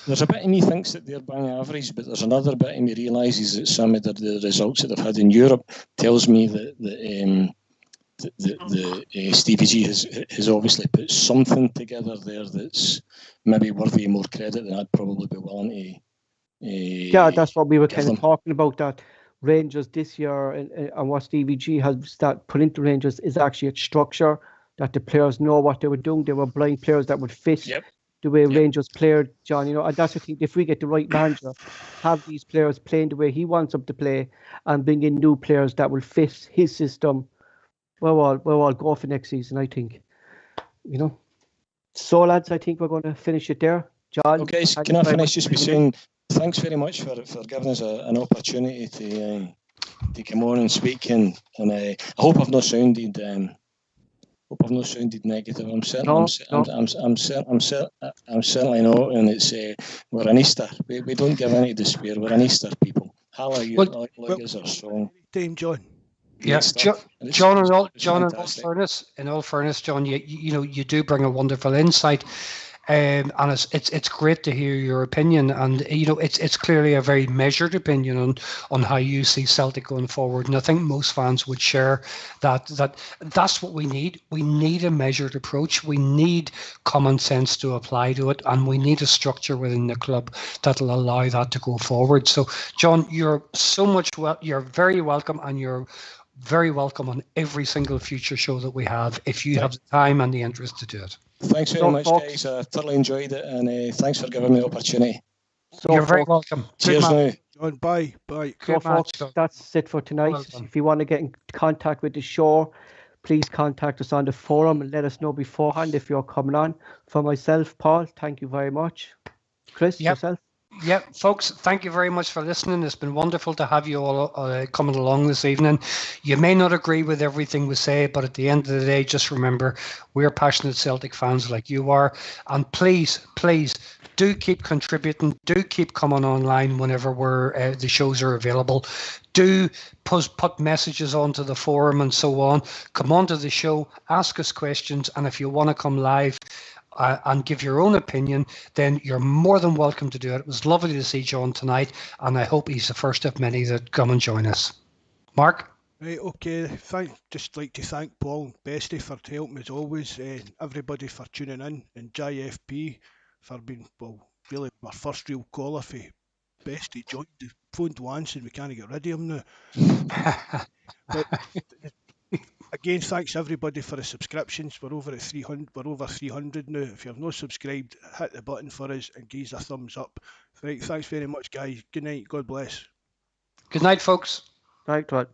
There's a bit of me thinks that they're bang average, but there's another bit of me realises that some of the results that they've had in Europe tells me that Stevie G has obviously put something together there that's maybe worthy of more credit than I'd probably be willing to. Yeah, that's what we were kind of talking about, that Rangers this year and what Stevie G has put into Rangers is actually a structure, that the players know what they were doing. They were blind players that would fit the way Rangers played, John. And that's the thing. If we get the right manager, have these players playing the way he wants them to play, and bring in new players that will fit his system, we'll all go for next season, I think. So, lads, I think we're going to finish it there. John? Okay, so can I finish just by saying thanks very much for giving us an opportunity to come on and speak, and I hope I've not sounded negative. I'm certainly not, and it's we're an Easter. We don't give any despair. We're an Easter people. Hallelujah, is our song. Dame John. Yeah, John. In all fairness, John, you do bring a wonderful insight. And it's great to hear your opinion, and it's clearly a very measured opinion on how you see Celtic going forward, and I think most fans would share that's what we need. We need a measured approach. We need common sense to apply to it, and we need a structure within the club that'll allow that to go forward. So, John, you're very welcome, and you're very welcome on every single future show that we have if you have the time and the interest to do it. Thanks very much, guys. I thoroughly enjoyed it, and thanks for giving me the opportunity. You're very welcome. Cheers now. John, bye. So, folks, that's it for tonight. If you want to get in contact with the show, please contact us on the forum and let us know beforehand if you're coming on. For myself, Paul, thank you very much. Chris, yourself? Yeah, folks, thank you very much for listening. It's been wonderful to have you all coming along this evening. You may not agree with everything we say, but at the end of the day, just remember we're passionate Celtic fans like you are. And please, please do keep contributing. Do keep coming online whenever the shows are available. Do put messages onto the forum and so on. Come onto the show, ask us questions, and if you want to come live, and give your own opinion, then you're more than welcome to do it. It was lovely to see John tonight, and I hope he's the first of many that come and join us. Mark? Right, okay. Just like to thank Paul and Besty for helping as always, everybody for tuning in, and JFP for being, well, really my first real caller for Besty. Joined the phone once and we can't get rid of him now. But again, thanks everybody for the subscriptions. We're over 300 now. If you've not subscribed, hit the button for us and give us a thumbs up. Right, thanks very much, guys. Good night. God bless. Good night, folks. Right, right.